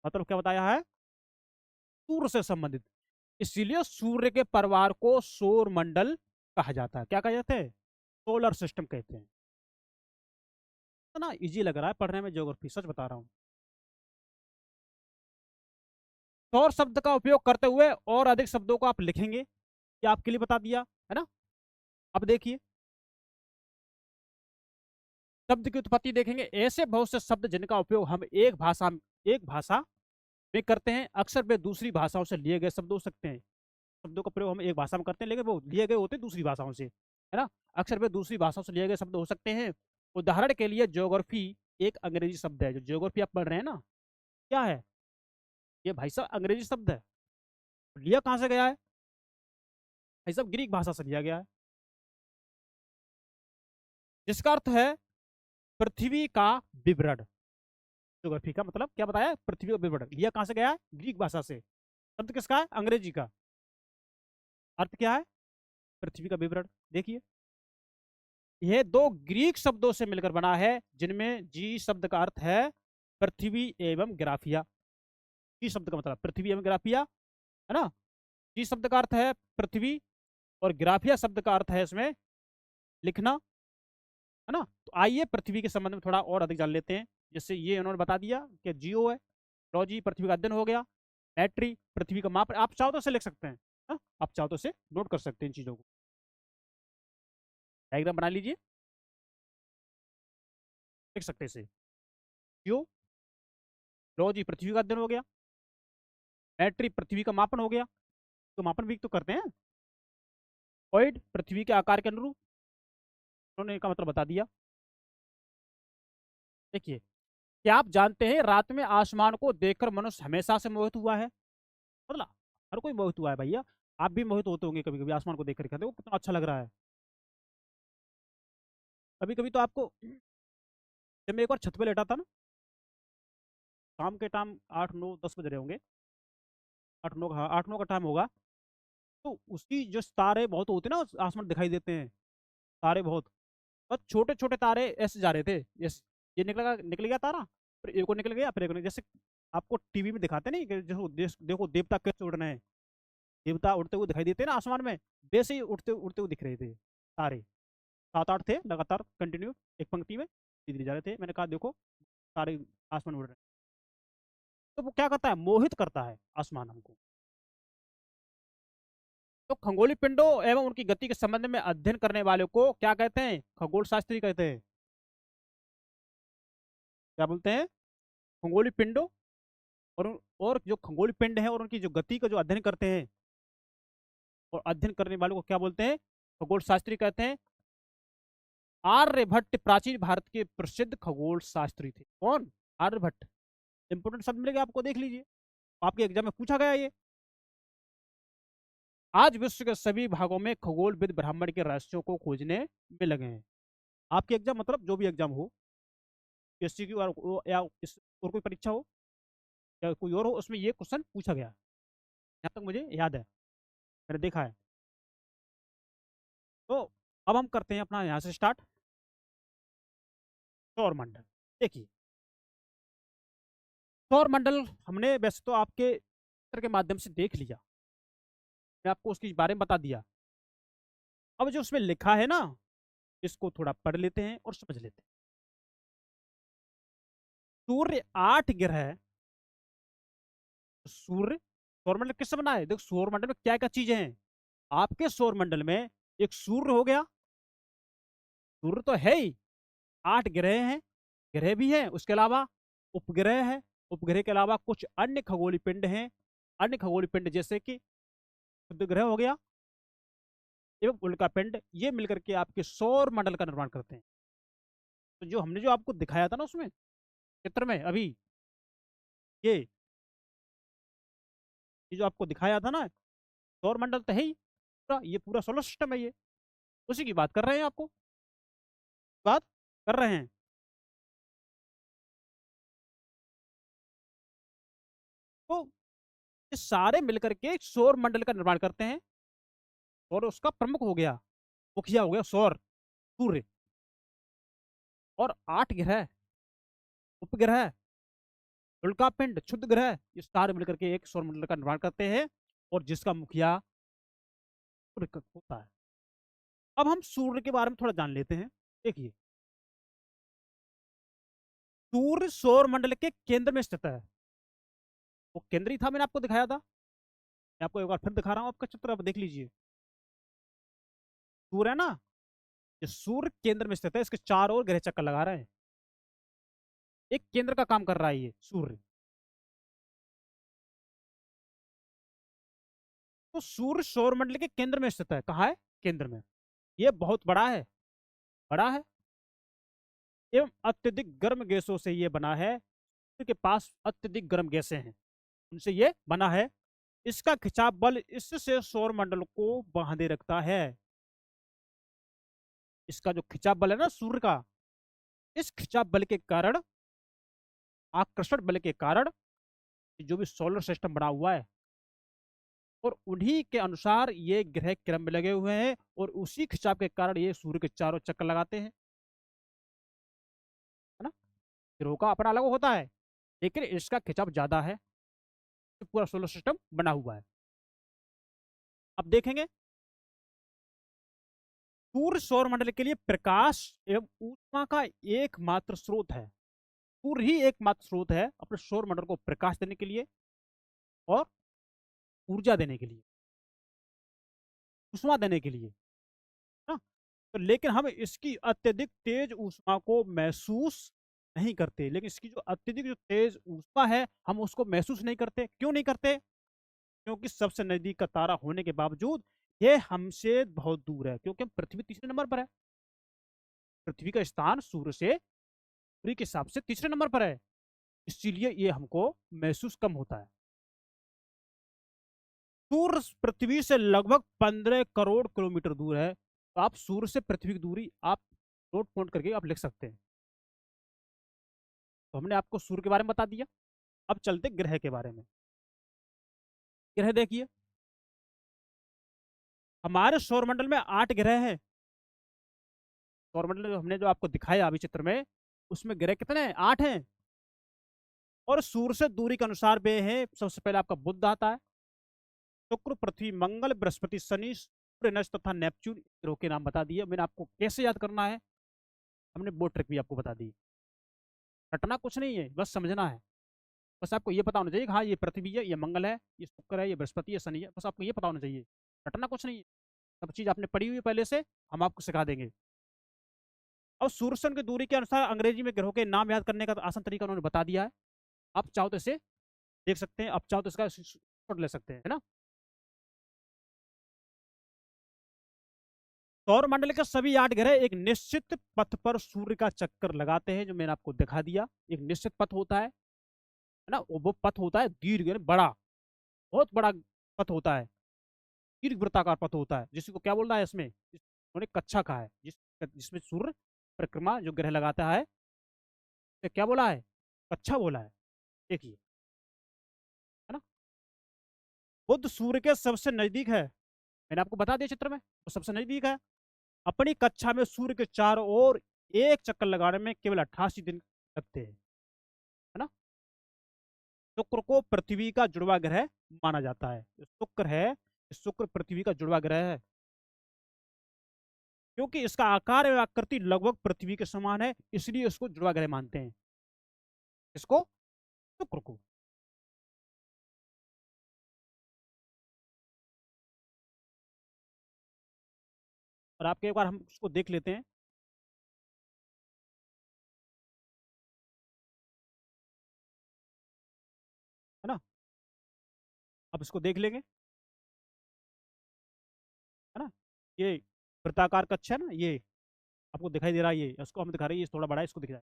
मतलब क्या बताया है, सूर्य से संबंधित। इसीलिए सूर्य के परिवार को सौर मंडल कहा जाता है। क्या कहा जाता है, सोलर सिस्टम कहते हैं। तो ना इजी लग रहा है पढ़ने में ज्योग्राफी, सच बता रहा हूँ। सौर शब्द का उपयोग करते हुए और अधिक शब्दों को आप लिखेंगे, ये आपके लिए बता दिया है ना। अब देखिए शब्द की उत्पत्ति देखेंगे। ऐसे बहुत से शब्द जिनका उपयोग हम एक भाषा में करते हैं, अक्सर वे दूसरी भाषाओं से लिए गए शब्द हो सकते हैं। शब्दों का प्रयोग हम एक भाषा में करते हैं लेकिन वो लिए गए होते हैं दूसरी भाषाओं से, है ना। अक्सर वे दूसरी भाषाओं से लिए गए शब्द हो सकते हैं। उदाहरण के लिए ज्योग्राफी एक अंग्रेजी शब्द है। जो ज्योग्राफी आप पढ़ रहे हैं ना, क्या है ये भाई साहब, अंग्रेजी शब्द है। लिया कहाँ से गया है भाई साहब, ग्रीक भाषा से लिया गया है, जिसका अर्थ है पृथ्वी का विवरण। ज्योग्राफी का मतलब क्या बताया, पृथ्वी का विवरण। लिया कहाँ से गया है, ग्रीक भाषा से। शब्द किसका है, अंग्रेजी का। अर्थ क्या है, पृथ्वी का विवरण। देखिए यह दो ग्रीक शब्दों से मिलकर बना है, जिनमें जी शब्द का अर्थ है पृथ्वी एवं ग्राफिया। जी शब्द का मतलब पृथ्वी एवं ग्राफिया, है ना। जी शब्द का अर्थ है पृथ्वी, और ग्राफिया शब्द का अर्थ है इसमें लिखना, है ना। तो आइए पृथ्वी के संबंध में थोड़ा और अधिक जान लेते हैं। जैसे ये उन्होंने बता दिया कि जियो है, लॉजी पृथ्वी का अध्ययन हो गया, मैट्री पृथ्वी का माप। आप चाहो तो से लिख सकते हैं, हाँ? आप चाहो तो से नोट कर सकते हैं इन चीजों को। डायग्राम बना लीजिए, लिख सकते हैं इसे। जियो, लॉजी पृथ्वी का अध्ययन हो गया, मैट्री पृथ्वी का मापन हो गया, तो मापन भी तो करते हैं। पॉइंट पृथ्वी के आकार के अनुरूप, उन्होंने का मतलब बता दिया। देखिए क्या आप जानते हैं रात में आसमान को देखकर मनुष्य हमेशा से मोहित हुआ है। मतलब हर कोई मोहित हुआ है भैया। आप भी मोहित होते होंगे कभी कभी आसमान को देखकर, कहते हो कितना अच्छा लग रहा है। कभी कभी तो आपको, जब मैं एक बार छत पे लेटा था ना, शाम के टाइम 8 9 10 बज रहे होंगे, 8 9, हाँ 8 9 का टाइम होगा। तो उसकी जो तारे बहुत होते हैं ना, उस आसमान दिखाई देते हैं तारे बहुत, और छोटे छोटे तारे ऐसे जा रहे थे। ये निकल गया तारा, फिर एक और निकल गया, फिर एक और जैसे आपको टीवी में दिखाते नहीं कि देखो देखो देवता कैसे उड़ रहे हैं, देवता उड़ते हुए दिखाई देते हैं ना आसमान में, वैसे ही उड़ते उड़ते हुए दिख रहे थे तारे। 7 8 थे लगातार कंटिन्यू, एक पंक्ति में धीरे धीरे जा रहे थे। मैंने कहा देखो तारे आसमान में उड़ रहे हैं। तो वो क्या करता है, मोहित करता है आसमान हमको। तो खगोलीय पिंडों एवं उनकी गति के संबंध में अध्ययन करने वाले को क्या कहते हैं, खगोल शास्त्री कहते हैं। क्या बोलते हैं, खगोलीय पिंडों, और जो खगोलीय पिंड है और उनकी जो गति का जो अध्ययन करते हैं, और अध्ययन करने वालों को क्या बोलते हैं, खगोल शास्त्री कहते हैं। आर्यभट्ट प्राचीन भारत के प्रसिद्ध खगोल शास्त्री थे। कौन, आर्यभट्ट। इंपोर्टेंट शब्द मिलेगा आपको, देख लीजिए, आपके एग्जाम में पूछा गया ये। आज विश्व के सभी भागों में खगोलविद ब्रह्मांड के रहस्यों को खोजने में लगे हैं। आपके एग्जाम मतलब जो भी एग्जाम हो, पीएससी की या और कोई परीक्षा हो या कोई और हो, उसमें ये क्वेश्चन पूछा गया, यहाँ तक मुझे याद है, मैंने देखा है। तो अब हम करते हैं अपना यहाँ से स्टार्ट, सौर मंडल। देखिए सौर मंडल हमने वैसे तो आपके चित्र के माध्यम से देख लिया, मैं आपको उसके बारे में बता दिया। अब जो उसमें लिखा है ना, इसको थोड़ा पढ़ लेते हैं और समझ लेते हैं। सूर्य 8 ग्रह, सूर्य सौरमंडल किससे बना है, देखो सौरमंडल में क्या क्या चीजें हैं। आपके सौरमंडल में एक सूर्य हो गया, सूर्य तो है ही, 8 ग्रह हैं, ग्रह भी हैं, उसके अलावा उपग्रह है, उपग्रह के अलावा कुछ अन्य खगोलीय पिंड हैं। अन्य खगोलीय पिंड जैसे कि शुद्ध ग्रह हो गया एवं उल्का पिंड, ये मिलकर के आपके सौर मंडल का निर्माण करते हैं। तो जो हमने जो आपको दिखाया था ना उसमें चित्र में अभी, ये ये जो आपको दिखाया था ना, सौर मंडल तो है ही पूरा, ये पूरा सोलर सिस्टम है, ये उसी की बात कर रहे हैं, आपको बात कर रहे हैं। तो ये सारे मिलकर के एक सौर मंडल का निर्माण करते हैं, और उसका प्रमुख हो गया, मुखिया हो गया सौर, सूर्य। और 8 ग्रह, उपग्रह, उल्कापिंड, क्षुद्र ग्रह, ये सारे मिलकर के एक सौर मंडल का निर्माण करते हैं, और जिसका मुखिया सूर्य होता है। अब हम सूर्य के बारे में थोड़ा जान लेते हैं। देखिए, सूर्य सौर मंडल के केंद्र में स्थित है। वो केंद्रीय था, मैंने आपको दिखाया था। मैं आपको एक बार फिर दिखा रहा हूँ, आपका चित्र आप देख लीजिए। सूर्य है ना, ये सूर्य केंद्र में स्थित है, इसके चारों ओर ग्रह चक्कर लगा रहे हैं। एक केंद्र का काम कर रहा है ये सूर्य। तो सूर्य सौर मंडल के केंद्र में स्थित है। कहाँ है? केंद्र में। ये बहुत बड़ा है, बड़ा है, एवं अत्यधिक गर्म गैसों से ये बना है। सूर्य के पास अत्यधिक गर्म गैसें हैं, उनसे ये बना है। इसका खिंचाव बल इससे सौर मंडल को बांधे रखता है। इसका जो खिंचाव बल है ना सूर्य का, इस खिंचाव बल के कारण, आकर्षण बल के कारण, जो भी सोलर सिस्टम बना हुआ है, और उन्हीं के अनुसार ये ग्रह क्रम में लगे हुए हैं, और उसी खिंचाव के कारण ये सूर्य के चारों चक्कर लगाते हैं, है ना। ग्रहों का अपना अलग होता है, लेकिन इसका खिंचाव ज्यादा है, तो पूरा सोलर सिस्टम बना हुआ है। अब देखेंगे, सूर्य सौर मंडल के लिए प्रकाश एवं ऊष्मा का एकमात्र स्रोत है। सूर्य ही एकमात्र स्रोत है अपने सौर मंडल को प्रकाश देने के लिए, और ऊर्जा देने के लिए, ऊष्मा देने के लिए, ना। तो लेकिन हम इसकी अत्यधिक तेज ऊष्मा को महसूस नहीं करते। लेकिन इसकी जो अत्यधिक जो तेज ऊष्मा है, हम उसको महसूस नहीं करते। क्यों नहीं करते? क्योंकि सबसे नजदीक का तारा होने के बावजूद ये हमसे बहुत दूर है, क्योंकि हम पृथ्वी तीसरे नंबर पर है। पृथ्वी का स्थान सूर्य से दूरी के हिसाब से तीसरे नंबर पर है, इसीलिए ये हमको महसूस कम होता है। सूर्य पृथ्वी से लगभग 15 करोड़ किलोमीटर दूर है। तो आप सूर्य से पृथ्वी की दूरी आप नोट नोट करके आप लिख सकते हैं। तो हमने आपको सूर्य के बारे में बता दिया। अब चलते ग्रह के बारे में। ग्रह देखिए, हमारे सौरमंडल में 8 ग्रह हैं। सौरमंडल जो हमने जो आपको दिखाया अभी चित्र में, उसमें ग्रह कितने हैं? 8 हैं। और सूर्य से दूरी के अनुसार वे हैं, सबसे पहले आपका बुध आता है, शुक्र, पृथ्वी, मंगल, बृहस्पति, शनि, यूरेनस तथा नेपच्यून। ग्रहों के नाम बता दिए। मैंने आपको कैसे याद करना है, हमने वो ट्रिक भी आपको बता दी। रटना कुछ नहीं है, बस समझना है। बस आपको ये पता होना चाहिए कि हाँ ये पृथ्वी है, ये मंगल है, ये शुक्र है, ये बृहस्पति है, शनि है। बस आपको ये पता होना चाहिए, रटना कुछ नहीं है। सब चीज आपने पढ़ी हुई है पहले से, हम आपको सिखा देंगे। और सूर्य की दूरी के अनुसार अंग्रेजी में ग्रहों के नाम याद करने का तो आसान तरीका उन्होंने बता दिया है। आप चाहो तो इसे देख सकते हैं, आप चाहो तो इसका शॉट ले सकते हैं, है ना। सौर मंडल के सभी 8 ग्रह एक निश्चित पथ पर सूर्य का चक्कर लगाते हैं, जो मैंने आपको दिखा दिया। एक निश्चित पथ होता है ना। वो पथ होता है दीर्घ, बड़ा, बहुत बड़ा पथ होता है, दीर्घ वृत्ताकार पथ होता है, जिसको क्या बोल रहा है इसमें, उन्होंने कक्षा कहा है, जिसमें सूर्य परिक्रमा जो ग्रह लगाता है, तो क्या बोला है? कक्षा बोला है। देखिए, है ना। बुध सूर्य के सबसे नजदीक है, मैंने आपको बता दिया चित्र में, वो सबसे नजदीक है। अपनी कक्षा में सूर्य के चारों ओर एक चक्कर लगाने में केवल 88 दिन लगते हैं, है ना। शुक्र को पृथ्वी का जुड़वा ग्रह माना जाता है। शुक्र है, शुक्र पृथ्वी का जुड़वा ग्रह है, क्योंकि इसका आकार एवं आकृति लगभग पृथ्वी के समान है, इसलिए इसको जुड़वा ग्रह मानते हैं। इसको, शुक्र को। और आपके एक बार हम उसको देख लेते हैं, है ना। अब इसको देख लेंगे, है ना। ये वृत्ताकार कक्ष है ना, ये आपको दिखाई दे रहा है, ये इसको हम दिखा रहे हैं, ये थोड़ा बड़ा है, इसको दिख रहा है।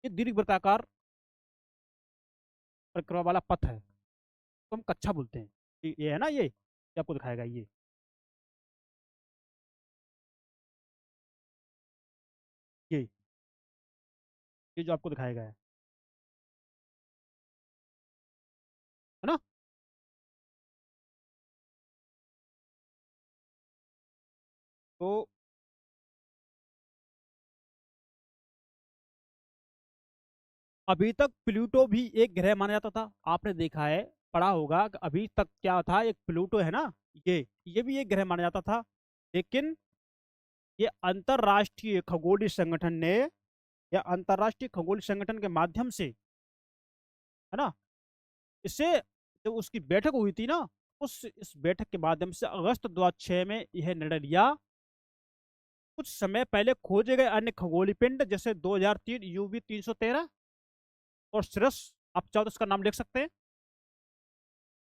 ये दीर्घ वृत्ताकार परिक्रमा वाला पथ है, तो हम कक्षा बोलते हैं। ये है ना, ये आपको दिखाएगा, ये ये जो आपको दिखाएगा है ना। तो अभी तक प्लूटो भी एक ग्रह माना जाता था, आपने देखा है, पढ़ा होगा कि अभी तक क्या था, एक प्लूटो है ना, ये भी एक ग्रह माना जाता था। लेकिन ये अंतरराष्ट्रीय खगोलीय संगठन ने, या अंतरराष्ट्रीय खगोलीय संगठन के माध्यम से, है ना, इसे, जब उसकी बैठक हुई थी ना, उस इस बैठक के माध्यम से अगस्त 2006 में यह निर्णय लिया, कुछ समय पहले खोजे गए अन्य खगोलीय पिंड जैसे 2003 यूवी 313 और सिरस, आप चाहो तो उसका नाम लिख सकते हैं,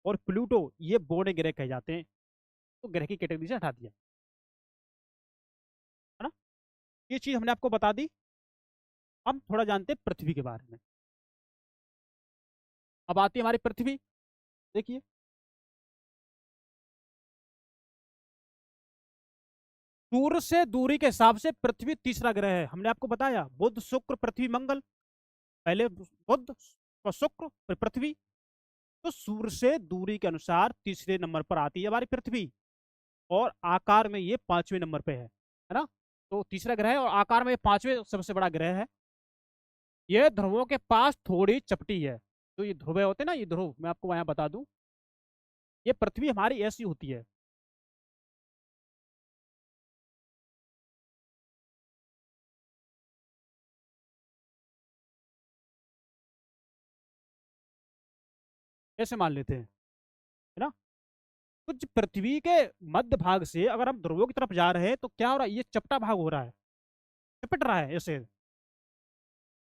और प्लूटो, ये बौने ग्रह कहे जाते हैं, तो ग्रह की कैटेगरी से हटा दिया, है ना। ये चीज हमने आपको बता दी। हम थोड़ा जानते हैं पृथ्वी के बारे में। अब आती है हमारी पृथ्वी। देखिए, सूर्य से दूरी के हिसाब से पृथ्वी तीसरा ग्रह है, हमने आपको बताया, बुध शुक्र पृथ्वी मंगल, पहले बुध, फिर शुक्र, फिर पृथ्वी। तो सूर्य से दूरी के अनुसार तीसरे नंबर पर आती है हमारी पृथ्वी, और आकार में ये पांचवें नंबर पे है ना। तो तीसरा ग्रह है और आकार में ये पांचवें सबसे बड़ा ग्रह है। ये ध्रुवों के पास थोड़ी चपटी है। तो ये ध्रुव होते हैं ना, ये ध्रुव मैं आपको वहां बता दूं, ये पृथ्वी हमारी ऐसी होती है। ऐसे मान लेते हैं, है ना। तो पृथ्वी के मध्य भाग से अगर हम ध्रुवों की तरफ जा रहे हैं तो क्या हो रहा है, ये चपटा भाग हो रहा है, चपट रहा है ऐसे।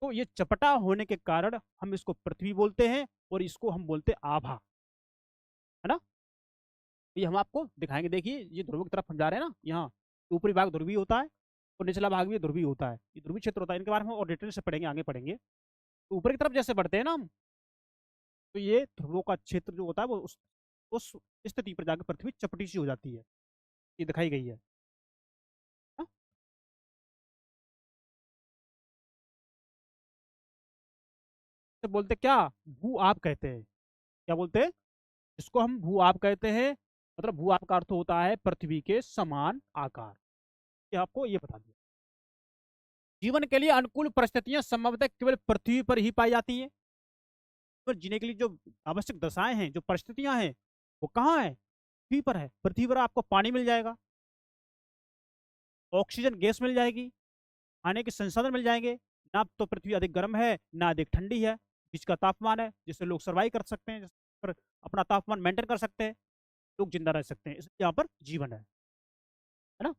तो ये चपटा होने के कारण हम इसको पृथ्वी बोलते हैं, और इसको हम बोलते हैं आभा, है ना। ये हम आपको दिखाएंगे, देखिए ये ध्रुव की तरफ हम जा रहे हैं ना, यहाँ ऊपरी भाग ध्रुवीय होता है, और निचला भाग भी ध्रुवीय होता है, ये ध्रुवीय क्षेत्र होता है। इनके बारे में और डिटेल से पढ़ेंगे, आगे पढ़ेंगे। तो ऊपर की तरफ जैसे बढ़ते हैं ना हम, तो ये ध्रुवों का क्षेत्र जो होता है वो उस स्थिति पर जाकर पृथ्वी चपटी सी हो जाती है, ये दिखाई गई है। हाँ? तो बोलते क्या, भू आप कहते हैं, क्या बोलते हैं, इसको हम भू आप कहते हैं। मतलब भू आप का अर्थ होता है पृथ्वी के समान आकार। ये आपको ये बता दिया। जीवन के लिए अनुकूल परिस्थितियां संभवतः केवल पृथ्वी पर ही पाई जाती हैं। पर जीने के लिए जो आवश्यक दशाएं हैं, जो परिस्थितियां हैं, वो कहाँ है, पृथ्वी पर है। पृथ्वी पर आपको पानी मिल जाएगा, ऑक्सीजन गैस मिल जाएगी, खाने के संसाधन मिल जाएंगे। ना तो पृथ्वी अधिक गर्म है, ना अधिक ठंडी है, बीच का तापमान है, जिससे लोग सर्वाइव कर सकते हैं, जिस पर अपना तापमान मेंटेन कर सकते हैं, लोग जिंदा रह सकते हैं, इसलिए यहाँ पर जीवन है ना।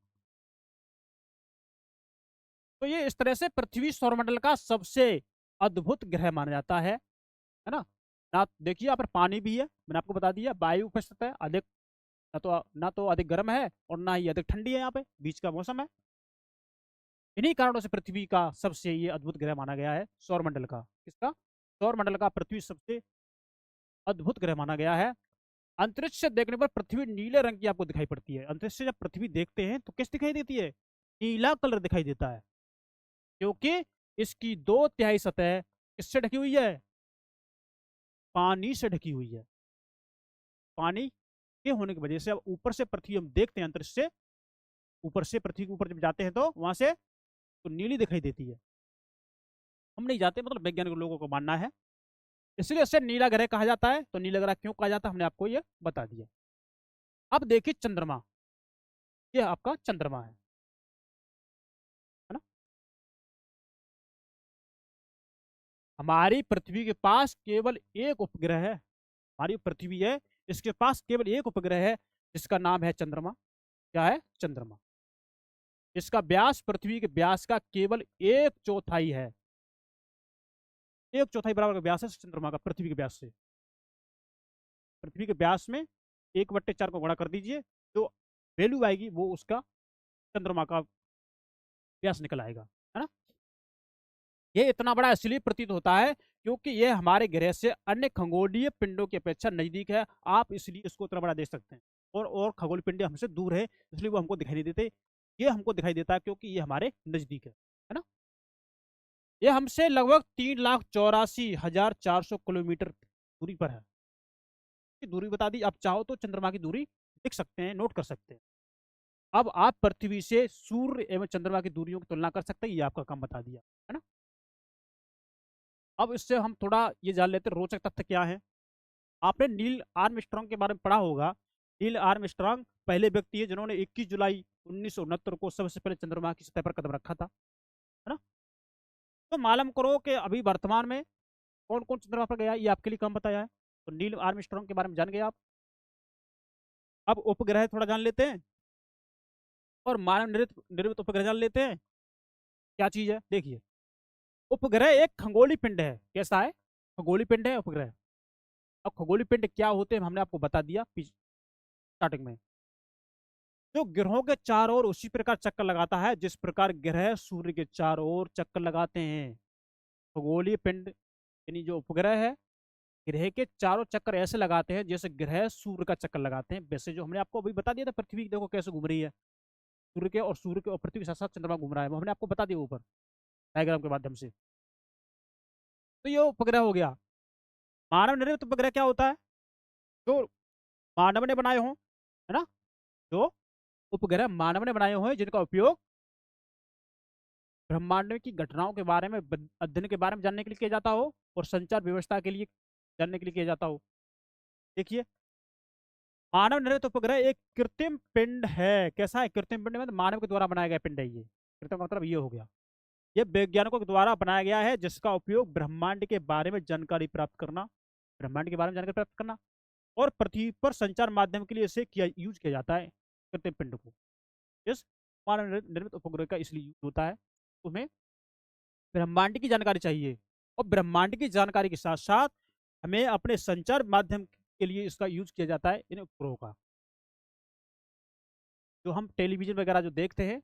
तो ये इस तरह से पृथ्वी सौरमंडल का सबसे अद्भुत ग्रह माना जाता है ना। ना देखिए यहाँ पर पानी भी है, मैंने आपको बता दिया, वायु उपस्थित है, अधिक ना तो अधिक गर्म है और ना ही अधिक ठंडी है, यहाँ पे बीच का मौसम है। इन्हीं कारणों से पृथ्वी का सबसे ये अद्भुत ग्रह माना गया है, सौरमंडल का, किसका, सौरमंडल का पृथ्वी सबसे अद्भुत ग्रह माना गया है। अंतरिक्ष से देखने पर पृथ्वी नीले रंग की आपको दिखाई पड़ती है। अंतरिक्ष से जब पृथ्वी देखते हैं तो किस दिखाई देती है, नीला कलर दिखाई देता है, क्योंकि इसकी 2/3 सतह किससे ढकी हुई है, पानी से ढकी हुई है। पानी के होने की वजह से अब ऊपर से पृथ्वी हम देखते हैं, अंतरिक्ष से ऊपर से पृथ्वी के ऊपर जब जाते हैं तो वहां से तो नीली दिखाई देती है। हम नहीं जाते, मतलब वैज्ञानिक लोगों को मानना है, इसलिए इसे नीला ग्रह कहा जाता है। तो नीला ग्रह क्यों कहा जाता है, हमने आपको ये बता दिया। अब देखिए चंद्रमा, ये आपका चंद्रमा है ना। हमारी पृथ्वी के पास केवल एक उपग्रह है, हमारी पृथ्वी है, इसके पास केवल एक उपग्रह है, जिसका नाम है चंद्रमा। क्या है, चंद्रमा। इसका व्यास पृथ्वी के व्यास का केवल 1/4 है, 1/4 बराबर का व्यास है चंद्रमा का पृथ्वी के व्यास से। पृथ्वी के व्यास में 1/4 को गुणा कर दीजिए, जो वैल्यू आएगी वो उसका चंद्रमा का व्यास निकल आएगा, है ना। ये इतना बड़ा इसलिए प्रतीत होता है क्योंकि ये हमारे ग्रह से अन्य खगोलीय पिंडों की अपेक्षा नजदीक है, आप इसलिए इसको इतना बड़ा देख सकते हैं। और खगोलीय पिंड हमसे दूर है, इसलिए वो हमको दिखाई नहीं देते। ये हमको दिखाई देता है क्योंकि ये हमारे नजदीक है ना। ये हमसे लगभग 3,84,400 किलोमीटर दूरी पर है। दूरी बता दी, आप चाहो तो चंद्रमा की दूरी लिख सकते हैं, नोट कर सकते हैं। अब आप पृथ्वी से सूर्य एवं चंद्रमा की दूरियों की तुलना कर सकते हैं, ये आपका काम बता दिया, है ना। अब इससे हम थोड़ा ये जान लेते हैं रोचक तथ्य क्या है। आपने नील आर्मस्ट्रांग के बारे में पढ़ा होगा। नील आर्मस्ट्रांग पहले व्यक्ति है जिन्होंने 21 जुलाई 1969 को सबसे पहले चंद्रमा की सतह पर कदम रखा था, है ना। तो मालूम करो कि अभी वर्तमान में कौन कौन चंद्रमा पर गया, ये आपके लिए कम बताया है। तो नील आर्मस्ट्रांग के बारे में जान गए आप। अब उपग्रह थोड़ा जान लेते हैं और मानव निर्मित निर्मित उपग्रह जान लेते हैं। क्या चीज है देखिए, उपग्रह एक खगोलीय पिंड है। कैसा है? खगोलीय पिंड है उपग्रह। अब खगोलीय पिंड क्या होते हैं हमने आपको बता दिया स्टार्टिंग में। जो ग्रहों के चारों ओर उसी प्रकार चक्कर लगाता है जिस प्रकार ग्रह सूर्य के चारों ओर चक्कर लगाते हैं। खगोलीय पिंड यानी जो उपग्रह है, ग्रह के चारों चक्कर ऐसे लगाते हैं जैसे ग्रह सूर्य का चक्कर लगाते हैं। वैसे जो हमने आपको अभी बता दिया था पृथ्वी देखो कैसे घूम रही है, सूर्य के और पृथ्वी के साथ साथ चंद्रमा घूम रहा है, वो हमने आपको बता दिया ऊपर डायग्राम के माध्यम से। तो ये उपग्रह हो गया। मानव निर्मित उपग्रह क्या होता है? जो मानव ने बनाए हों, है ना। जो उपग्रह मानव ने बनाए हुए हैं जिनका उपयोग ब्रह्मांड की घटनाओं के बारे में अध्ययन के बारे में जानने के लिए किया जाता हो और संचार व्यवस्था के लिए जानने के लिए किया जाता हो। देखिए, मानव निर्मित उपग्रह एक कृत्रिम पिंड है। कैसा है? कृत्रिम पिंड मतलब मानव के द्वारा बनाया गया पिंड है ये। कृत्रिम का मतलब ये हो गया, ये वैज्ञानिकों के द्वारा बनाया गया है जिसका उपयोग ब्रह्मांड के बारे में जानकारी प्राप्त करना, ब्रह्मांड के बारे में जानकारी प्राप्त करना और पृथ्वी पर संचार माध्यम के लिए इसे यूज किया जाता है कृत्रिम पिंड को। इस मानव निर्मित उपग्रह का इसलिए यूज होता है, तुम्हें ब्रह्मांड की जानकारी चाहिए और ब्रह्मांड की जानकारी के साथ साथ हमें अपने संचार माध्यम के लिए इसका यूज किया जाता है इन उपग्रहों का। जो हम टेलीविजन वगैरह जो देखते हैं,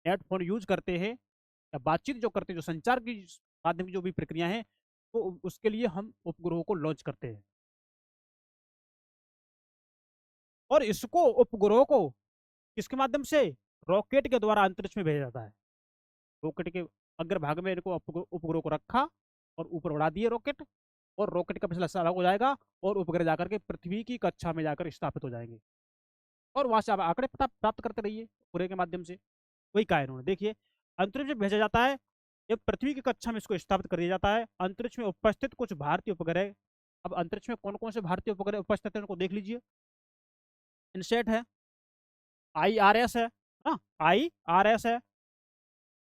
नेट फोन यूज करते हैं या बातचीत जो करते हैं, जो संचार की माध्यम की जो भी प्रक्रिया है, तो उसके लिए हम उपग्रहों को लॉन्च करते हैं। और इसको उपग्रहों को किसके माध्यम से? रॉकेट के द्वारा अंतरिक्ष में भेजा जाता है। रॉकेट के अग्रभाग में इनको उपग्रह को रखा और ऊपर उड़ा दिए रॉकेट, और रॉकेट का पिछला हिस्सा अलग हो जाएगा और उपग्रह जाकर के पृथ्वी की कक्षा में जाकर स्थापित हो जाएंगे और वहां से आप आंकड़े प्राप्त करते रहिए उपग्रह के माध्यम से। वही कहा इन्होंने। देखिए, अंतरिक्ष में भेजा जाता है, जब पृथ्वी की कक्षा में इसको स्थापित कर दिया जाता है। अंतरिक्ष में उपस्थित कुछ भारतीय उपग्रह, अब अंतरिक्ष में कौन कौन से भारतीय उपग्रह उपस्थित है उनको देख लीजिए। इनसेट है, IRS है ना, IRS है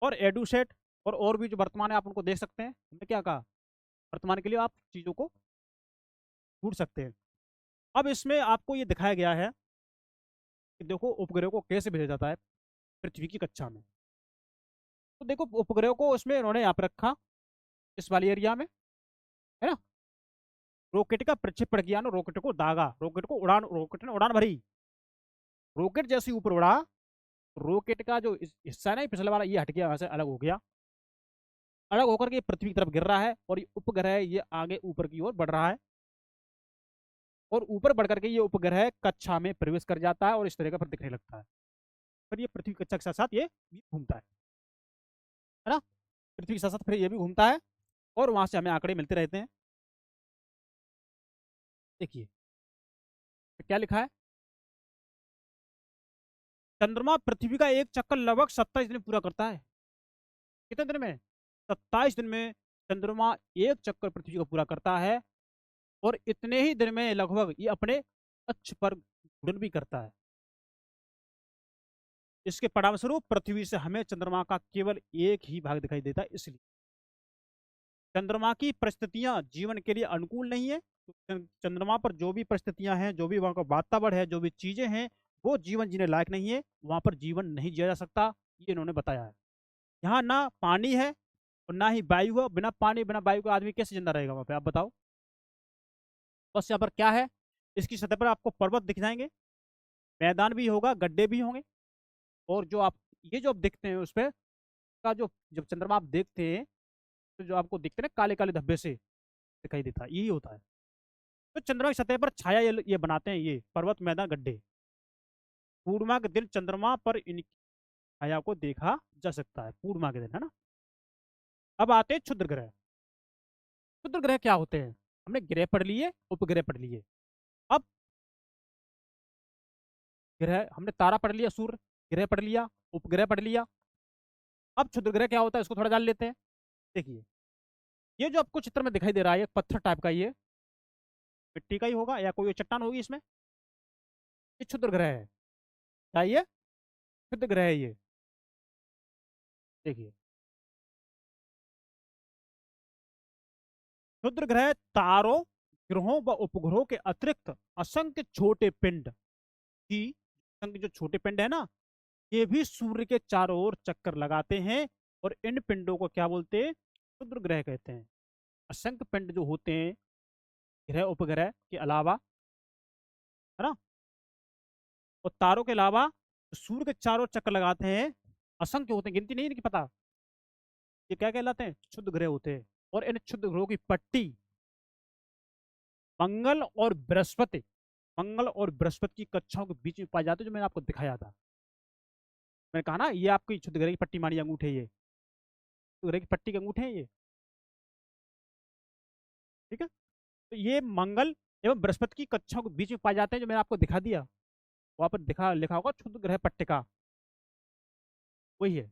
और एडुसेट, और भी जो वर्तमान है आप उनको देख सकते हैं। हमने क्या कहा, वर्तमान के लिए आप चीजों को ढूंढ सकते हैं। अब इसमें आपको ये दिखाया गया है कि देखो उपग्रह को कैसे भेजा जाता है पृथ्वी की कक्षा में। तो देखो उपग्रह को इसमें उन्होंने यहाँ पर रखा इस वाली एरिया में, है ना। रॉकेट का प्रक्षेपण किया ना, रॉकेट को दागा, रॉकेट ने उड़ान भरी। रॉकेट जैसे ऊपर उड़ा, रॉकेट का जो हिस्सा है ना पिछले वाला, ये हट गया, वहां से अलग हो गया। अलग होकर के पृथ्वी की तरफ गिर रहा है और ये उपग्रह ये आगे ऊपर की ओर बढ़ रहा है और ऊपर बढ़ करके ये उपग्रह कक्षा में प्रवेश कर जाता है और इस तरह का फिर दिखने लगता है। फिर ये पृथ्वी कक्षा के साथ साथ ये भी घूमता है ना। पृथ्वी के साथ साथ फिर ये भी घूमता है और वहां से हमें आंकड़े मिलते रहते हैं। देखिए क्या लिखा है, चंद्रमा पृथ्वी का एक चक्कर लगभग 27 दिन पूरा करता है। कितने दिन में? 27 दिन में चंद्रमा एक चक्कर पृथ्वी का पूरा करता है और इतने ही दिन में लगभग ये अपने अक्ष पर घूर्णन भी करता है। इसके परिणामस्वरूप पृथ्वी से हमें चंद्रमा का केवल एक ही भाग दिखाई देता है। इसलिए चंद्रमा की परिस्थितियां जीवन के लिए अनुकूल नहीं है। तो चंद्रमा पर जो भी परिस्थितियां हैं, जो भी वहां का वातावरण है, जो भी चीजें हैं, वो जीवन जीने लायक नहीं है, वहां पर जीवन नहीं जिया जा सकता, ये इन्होंने बताया है। यहाँ ना पानी है और ना ही वायु है। बिना पानी बिना वायु का आदमी कैसे जिंदा रहेगा वहां पे, आप बताओ। बस यहाँ पर क्या है, इसकी सतह पर आपको पर्वत दिख जाएंगे, मैदान भी होगा, गड्ढे भी होंगे, और जो आप ये जो आप देखते हैं उस पर का जो जब चंद्रमा आप देखते हैं तो जो आपको दिखते हैं ना काले काले धब्बे से दिखाई देता है, यही होता है। तो चंद्रमा की सतह पर छाया ये बनाते हैं, ये पर्वत मैदान गड्ढे। पूर्णिमा के दिन चंद्रमा पर इनकी छाया को देखा जा सकता है, पूर्णिमा के दिन, है ना। अब आते हैं क्षुद्र ग्रह। क्षुद्र ग्रह क्या होते हैं? हमने ग्रह पढ़ लिए, उपग्रह पढ़ लिए। अब ग्रह हमने तारा पढ़ लिया, सूर्य, ग्रह पढ़ लिया, उपग्रह पढ़ लिया। अब क्षुद्र ग्रह क्या होता है इसको थोड़ा जान लेते हैं। देखिए, ये जो आपको चित्र में दिखाई दे रहा है, ये पत्थर टाइप का, ये मिट्टी का ही होगा या कोई चट्टान होगी इसमें। ये क्षुद्र ग्रह है। क्या ये क्षुद्र ग्रह है ये? देखिए, क्षुद्र ग्रह तारों, ग्रहों व उपग्रहों के अतिरिक्त असंख्य छोटे पिंड की, असंख्य जो छोटे पिंड है ना, ये भी सूर्य के चारों ओर चक्कर लगाते हैं, और इन पिंडों को क्या बोलते हैं? क्षुद्र ग्रह कहते हैं। असंख्य पिंड जो होते हैं ग्रह उपग्रह के अलावा, है ना, और तारों के अलावा, सूर्य के चारों ओर चक्कर लगाते हैं, असंख्य होते हैं, गिनती नहीं इनकी पता। ये क्या कहलाते हैं? क्षुद्र ग्रह होते हैं। और इन क्षुद्र ग्रहों की पट्टी मंगल और बृहस्पति, मंगल और बृहस्पति की कक्षाओं के बीच में पाए जाते हैं, जो मैंने आपको दिखाया था। मैंने कहा ना, ये आपकी क्षुद्र ग्रह की पट्टी मानी अंगूठे, ये क्षुद्र ग्रह की पट्टी के अंगूठे हैं ये। ठीक है, तो ये मंगल एवं बृहस्पति की कक्षाओं के बीच में पाए जाते हैं, जो मैंने आपको दिखा दिया। वहां पर दिखा लिखा होगा क्षुद्र ग्रह पट्टिका, वही है।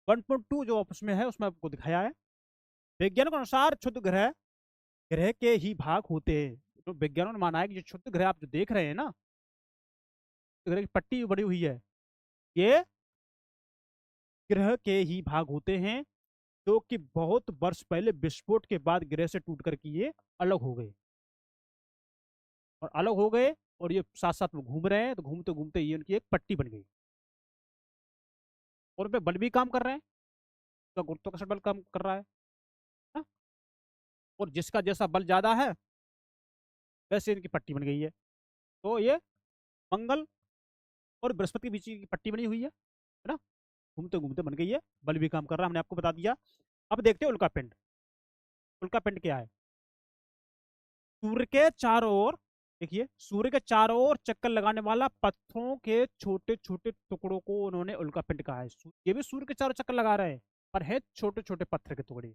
1.2 जो उसमें है, उसमें आपको दिखाया है। वैज्ञानिकों के अनुसार क्षुद्र ग्रह ग्रह के ही भाग होते हैं। तो वैज्ञानिकों ने माना है कि जो क्षुद्र ग्रह आप जो देख रहे हैं ना, ग्रह की पट्टी बड़ी हुई है, ये ग्रह के ही भाग होते हैं, जो कि बहुत वर्ष पहले विस्फोट के बाद ग्रह से टूट करके ये अलग हो गए, और अलग हो गए, और ये साथ साथ में घूम रहे हैं, तो घूमते घूमते ये उनकी एक पट्टी बन गई, और उन पे बल भी काम कर रहे हैं, तो गुरुत्वाकर्षण बल काम कर रहा है ना? और जिसका जैसा बल ज्यादा है, वैसे इनकी पट्टी बन गई है। तो ये मंगल और बृहस्पति के बीच की पट्टी बनी हुई है ना? घूमते घूमते बन गई है, बल भी काम कर रहा है, हमने आपको बता दिया। अब देखते हैं उल्का पिंड। उल्का पिंड क्या है? सूर्य के चारों ओर, देखिए, सूर्य के चारों ओर चक्कर लगाने वाला पत्थरों के छोटे छोटे टुकड़ों को उन्होंने उल्का पिंड कहा है। ये भी सूर्य के चारों चक्कर लगा रहे हैं, पर है छोटे छोटे पत्थर के टुकड़े,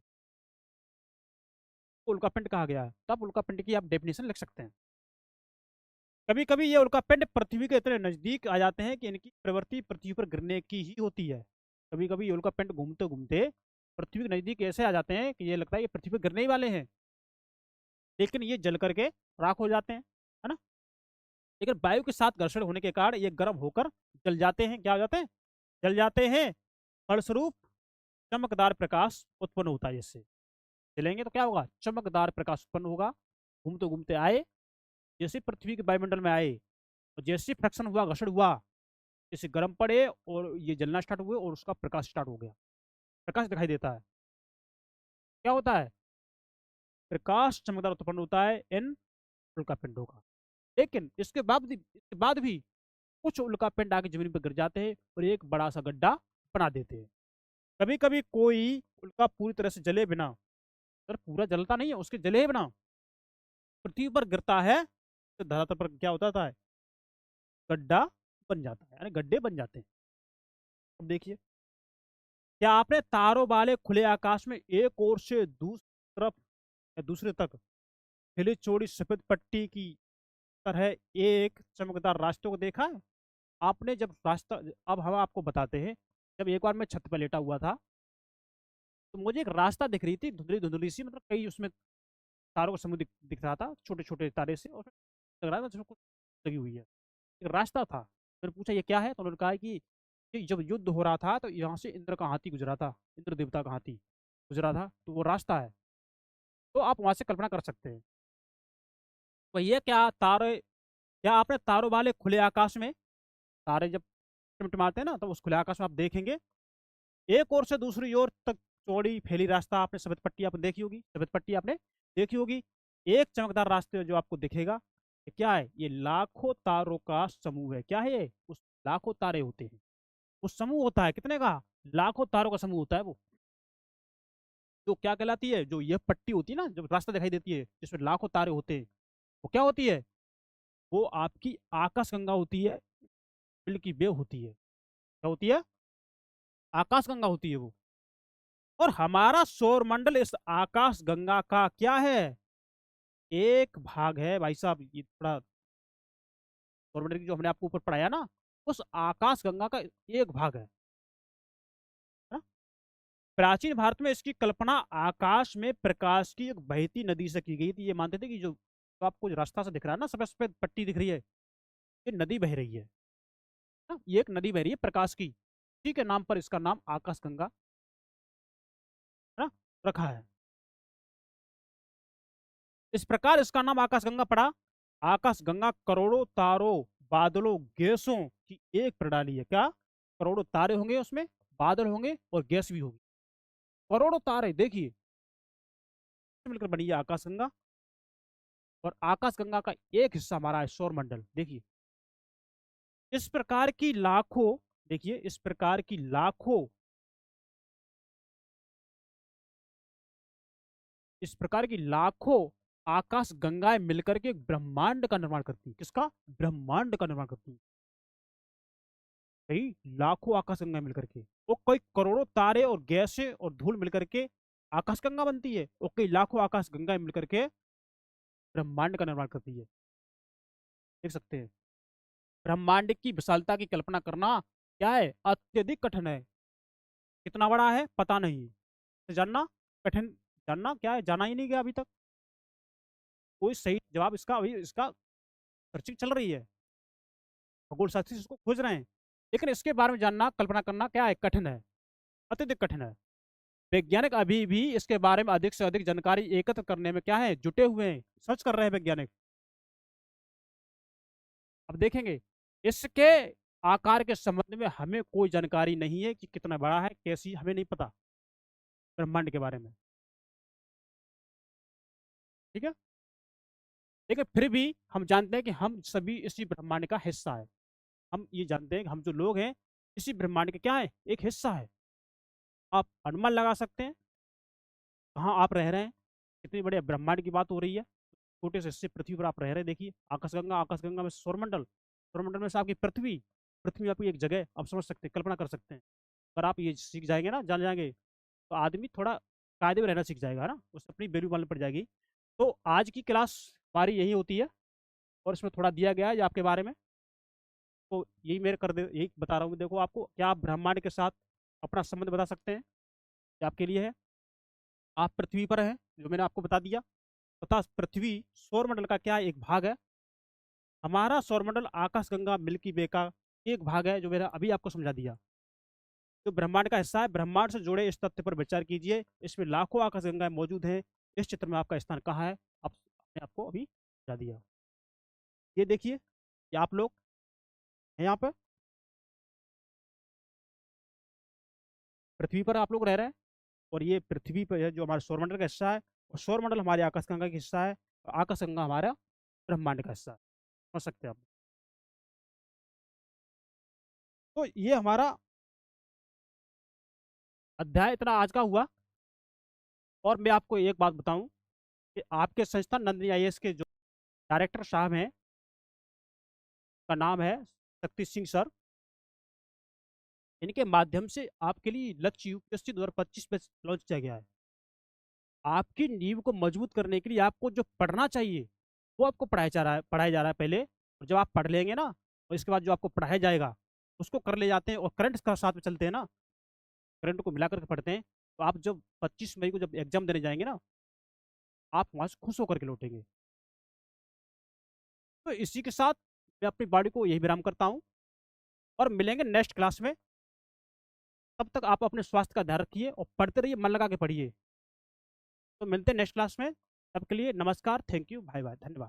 उल्का पिंड कहा गया है। तब उल्का पिंड की आप डेफिनेशन लिख सकते हैं। कभी कभी ये उल्का पिंड पृथ्वी के इतने नजदीक आ जाते हैं कि इनकी प्रवृत्ति पृथ्वी पर गिरने की ही होती है। कभी कभी ये उल्का पिंड घूमते घूमते पृथ्वी के नजदीक ऐसे आ जाते हैं कि ये लगता है ये पृथ्वी पर गिरने ही वाले हैं, लेकिन ये जल करके राख हो जाते हैं, है ना? लेकिन वायु के साथ घर्षण होने के कारण ये गर्म होकर जल जाते हैं। क्या हो जाते हैं? जल जाते हैं। फलस्वरूप चमकदार प्रकाश उत्पन्न होता है। इससे जलेंगे तो क्या होगा? चमकदार प्रकाश उत्पन्न होगा। घूमते घूमते आए, जैसे पृथ्वी के वायुमंडल में आए, और जैसे फ्रैक्शन हुआ, घर्षण हुआ, जैसे गर्म पड़े और ये जलना स्टार्ट हुए, और उसका प्रकाश स्टार्ट हो गया, प्रकाश दिखाई देता है। क्या होता है? प्रकाश चमकदार उत्पन्न होता है इन उल्कापिंडों का। लेकिन इसके बाद भी कुछ उल्कापिंड आके जमीन पर गिर जाते हैं, और एक बड़ा सा गड्ढा बना देते हैं। कभी कभी कोई उल्का पूरी तरह से जले बिना, सर पूरा जलता नहीं है, उसके जले बिना पृथ्वी पर गिरता है, तो धरातल पर क्या होता है? गड्ढा बन जाता है, यानी गड्ढे बन जाते हैं। अब देखिए, क्या आपने तारों वाले खुले आकाश में एक ओर से दूसरी तरफ या दूसरे तक हिली चौड़ी सफेद पट्टी की तरह एक चमकदार रास्ते को देखा है? आपने जब रास्ता, अब हम आपको बताते हैं, जब एक बार मैं छत पर लेटा हुआ था, तो मुझे एक रास्ता दिख रही थी, धुंधली धुंधली सी, मतलब कई उसमें तारों का समूह दिख रहा था, छोटे छोटे तारे से, और लग रहा था जिसमें कुछ लगी हुई है। एक रास्ता था। मैंने पूछा ये क्या है, तो उन्होंने कहा कि जब युद्ध हो रहा था, तो यहाँ से इंद्र का हाथी गुजरा था, इंद्र देवता का हाथी गुजरा था, तो वो रास्ता है। तो आप वहां से कल्पना कर सकते हैं। भैया, क्या तारे, क्या आपने तारों वाले खुले आकाश में, तारे जब टिमटिमाते हैं ना, तो उस खुले आकाश में आप देखेंगे एक ओर से दूसरी ओर तक चौड़ी फैली रास्ता, आपने सफेद पट्टी आपने देखी होगी, सफेद पट्टी आपने देखी होगी। एक चमकदार रास्ते जो आपको दिखेगा, ये क्या है? ये लाखों तारों का समूह है। क्या है ये? उस लाखों तारे होते हैं, वो समूह होता है, कितने का? लाखों तारों का समूह होता है वो। जो क्या कहलाती है? जो ये पट्टी होती है ना, जब रास्ता दिखाई देती है जिसमें लाखों तारे होते हैं, वो क्या होती है? वो आपकी आकाश गंगा होती है, मिल्की वे होती है। क्या होती है? आकाश गंगा होती है वो। और हमारा सौर मंडल इस आकाश गंगा का क्या है? एक भाग है भाई साहब। ये थोड़ा सौर मंडल की जो हमने आपको ऊपर पढ़ाया ना, उस आकाश गंगा का एक भाग है ना? प्राचीन भारत में इसकी कल्पना आकाश में प्रकाश की एक बहती नदी से की गई थी। ये मानते थे कि जो तो आपको जो रास्ता से दिख रहा है ना, सफेद सफेद पट्टी दिख रही है, ये नदी बह रही है ना, ये एक नदी बह रही है प्रकाश की। ठीक है, नाम पर इसका नाम आकाश गंगा है ना रखा है। इस प्रकार इसका नाम आकाश गंगा पड़ा। आकाश गंगा करोड़ों तारों, बादलों, गैसों की एक प्रणाली है। क्या? करोड़ों तारे होंगे उसमें, बादल होंगे और गैस भी होगी। करोड़ों तारे देखिए मिलकर बनी है आकाश गंगा। और आकाश गंगा का एक हिस्सा हमारा है सौर मंडल। देखिए इस प्रकार की लाखों, देखिए इस प्रकार की लाखों, इस प्रकार की लाखों आकाश गंगाएं मिलकर के एक ब्रह्मांड का निर्माण करती है। किसका? ब्रह्मांड का निर्माण करती है। कई लाखों आकाश गंगाएं मिलकर के, वो कई करोड़ों तारे और गैसें और धूल मिलकर के आकाश गंगा बनती है। और कई लाखों आकाश गंगाएं मिलकर के ब्रह्मांड का निर्माण करती है। देख सकते हैं ब्रह्मांड की विशालता की कल्पना करना क्या है, अत्यधिक कठिन है। कितना बड़ा है पता नहीं, तो जानना कठिन। जानना क्या है, जाना ही नहीं गया अभी तक। कोई सही जवाब इसका, अभी इसका सर्चिंग चल रही है, खगोल शास्त्री इसको खोज रहे हैं। लेकिन इसके बारे में जानना, कल्पना करना क्या है, कठिन है, अत्यधिक कठिन है। वैज्ञानिक अभी भी इसके बारे में अधिक से अधिक जानकारी एकत्र करने में क्या है, जुटे हुए हैं, सर्च कर रहे हैं वैज्ञानिक। अब देखेंगे इसके आकार के संबंध में हमें कोई जानकारी नहीं है कि कितना बड़ा है, कैसी, हमें नहीं पता ब्रह्मांड के बारे में। ठीक है, लेकिन फिर भी हम जानते हैं कि हम सभी इसी ब्रह्मांड का हिस्सा है। हम ये जानते हैं कि हम जो लोग हैं इसी ब्रह्मांड के क्या है, एक हिस्सा है। आप अनुमान लगा सकते हैं कहाँ आप रह रहे हैं, कितनी बड़े ब्रह्मांड की बात हो रही है। छोटे से हिस्से पृथ्वी पर आप रह रहे हैं। देखिए आकाशगंगा, आकाशगंगा में सौरमंडल, सौरमंडल में से आपकी पृथ्वी, पृथ्वी आपकी एक जगह, आप समझ सकते हैं, कल्पना कर सकते हैं। अगर आप ये सीख जाएंगे ना, जान जाएंगे, तो आदमी थोड़ा कायदे में रहना सीख जाएगा ना, उसे अपनी वैल्यू मालूम पड़ जाएगी। तो आज की क्लास हमारी यही होती है, और इसमें थोड़ा दिया गया है आपके बारे में। तो यही मेरे कर दे, यही बता रहा हूँ। देखो आपको क्या, आप ब्रह्मांड के साथ अपना संबंध बता सकते हैं, ये आपके लिए है। आप पृथ्वी पर हैं, जो मैंने आपको बता दिया, तथा पृथ्वी सौरमंडल का क्या एक भाग है। हमारा सौरमंडल आकाशगंगा मिल्की वे का एक भाग है, जो मैंने अभी आपको समझा दिया, जो ब्रह्मांड का हिस्सा है। ब्रह्मांड से जुड़े इस तथ्य पर विचार कीजिए, इसमें लाखों आकाशगंगाएं मौजूद हैं। इस चित्र में आपका स्थान कहाँ है, आप मैंने आपको अभी बता दिया। ये देखिए, ये आप लोग हैं यहाँ पर, पृथ्वी पर आप लोग रह रहे हैं। और ये पृथ्वी पर है जो हमारे सौरमंडल का हिस्सा है, और सौरमंडल हमारे आकाशगंगा का हिस्सा है, और आकाशगंगा हमारा ब्रह्मांड का हिस्सा है। समझ सकते हैं आप। तो ये हमारा अध्याय इतना आज का हुआ। और मैं आपको एक बात बताऊं कि आपके संस्थान नंदिनी आईएएस के जो डायरेक्टर साहब हैं, का नाम है शक्ति सिंह सर। इनके माध्यम से आपके लिए लक्ष्य यूपीएससी 2025 में लॉन्च किया गया है। आपकी नींव को मजबूत करने के लिए आपको जो पढ़ना चाहिए वो आपको पढ़ाया जा रहा है पहले। और जब आप पढ़ लेंगे ना, और इसके बाद जो आपको पढ़ाया जाएगा उसको कर ले जाते हैं, और करंट का साथ में चलते हैं ना, करंट को मिला करके पढ़ते हैं। तो आप जब 25 मई को जब एग्जाम देने जाएंगे ना, आप वहां से खुश होकर के लौटेंगे। तो इसी के साथ मैं अपनी बॉडी को यही विराम करता हूँ, और मिलेंगे नेक्स्ट क्लास में। तब तक आप अपने स्वास्थ्य का ध्यान रखिए और पढ़ते रहिए, मन लगा के पढ़िए। तो मिलते हैं नेक्स्ट क्लास में, तब के लिए नमस्कार, थैंक यू, बाय बाय, धन्यवाद।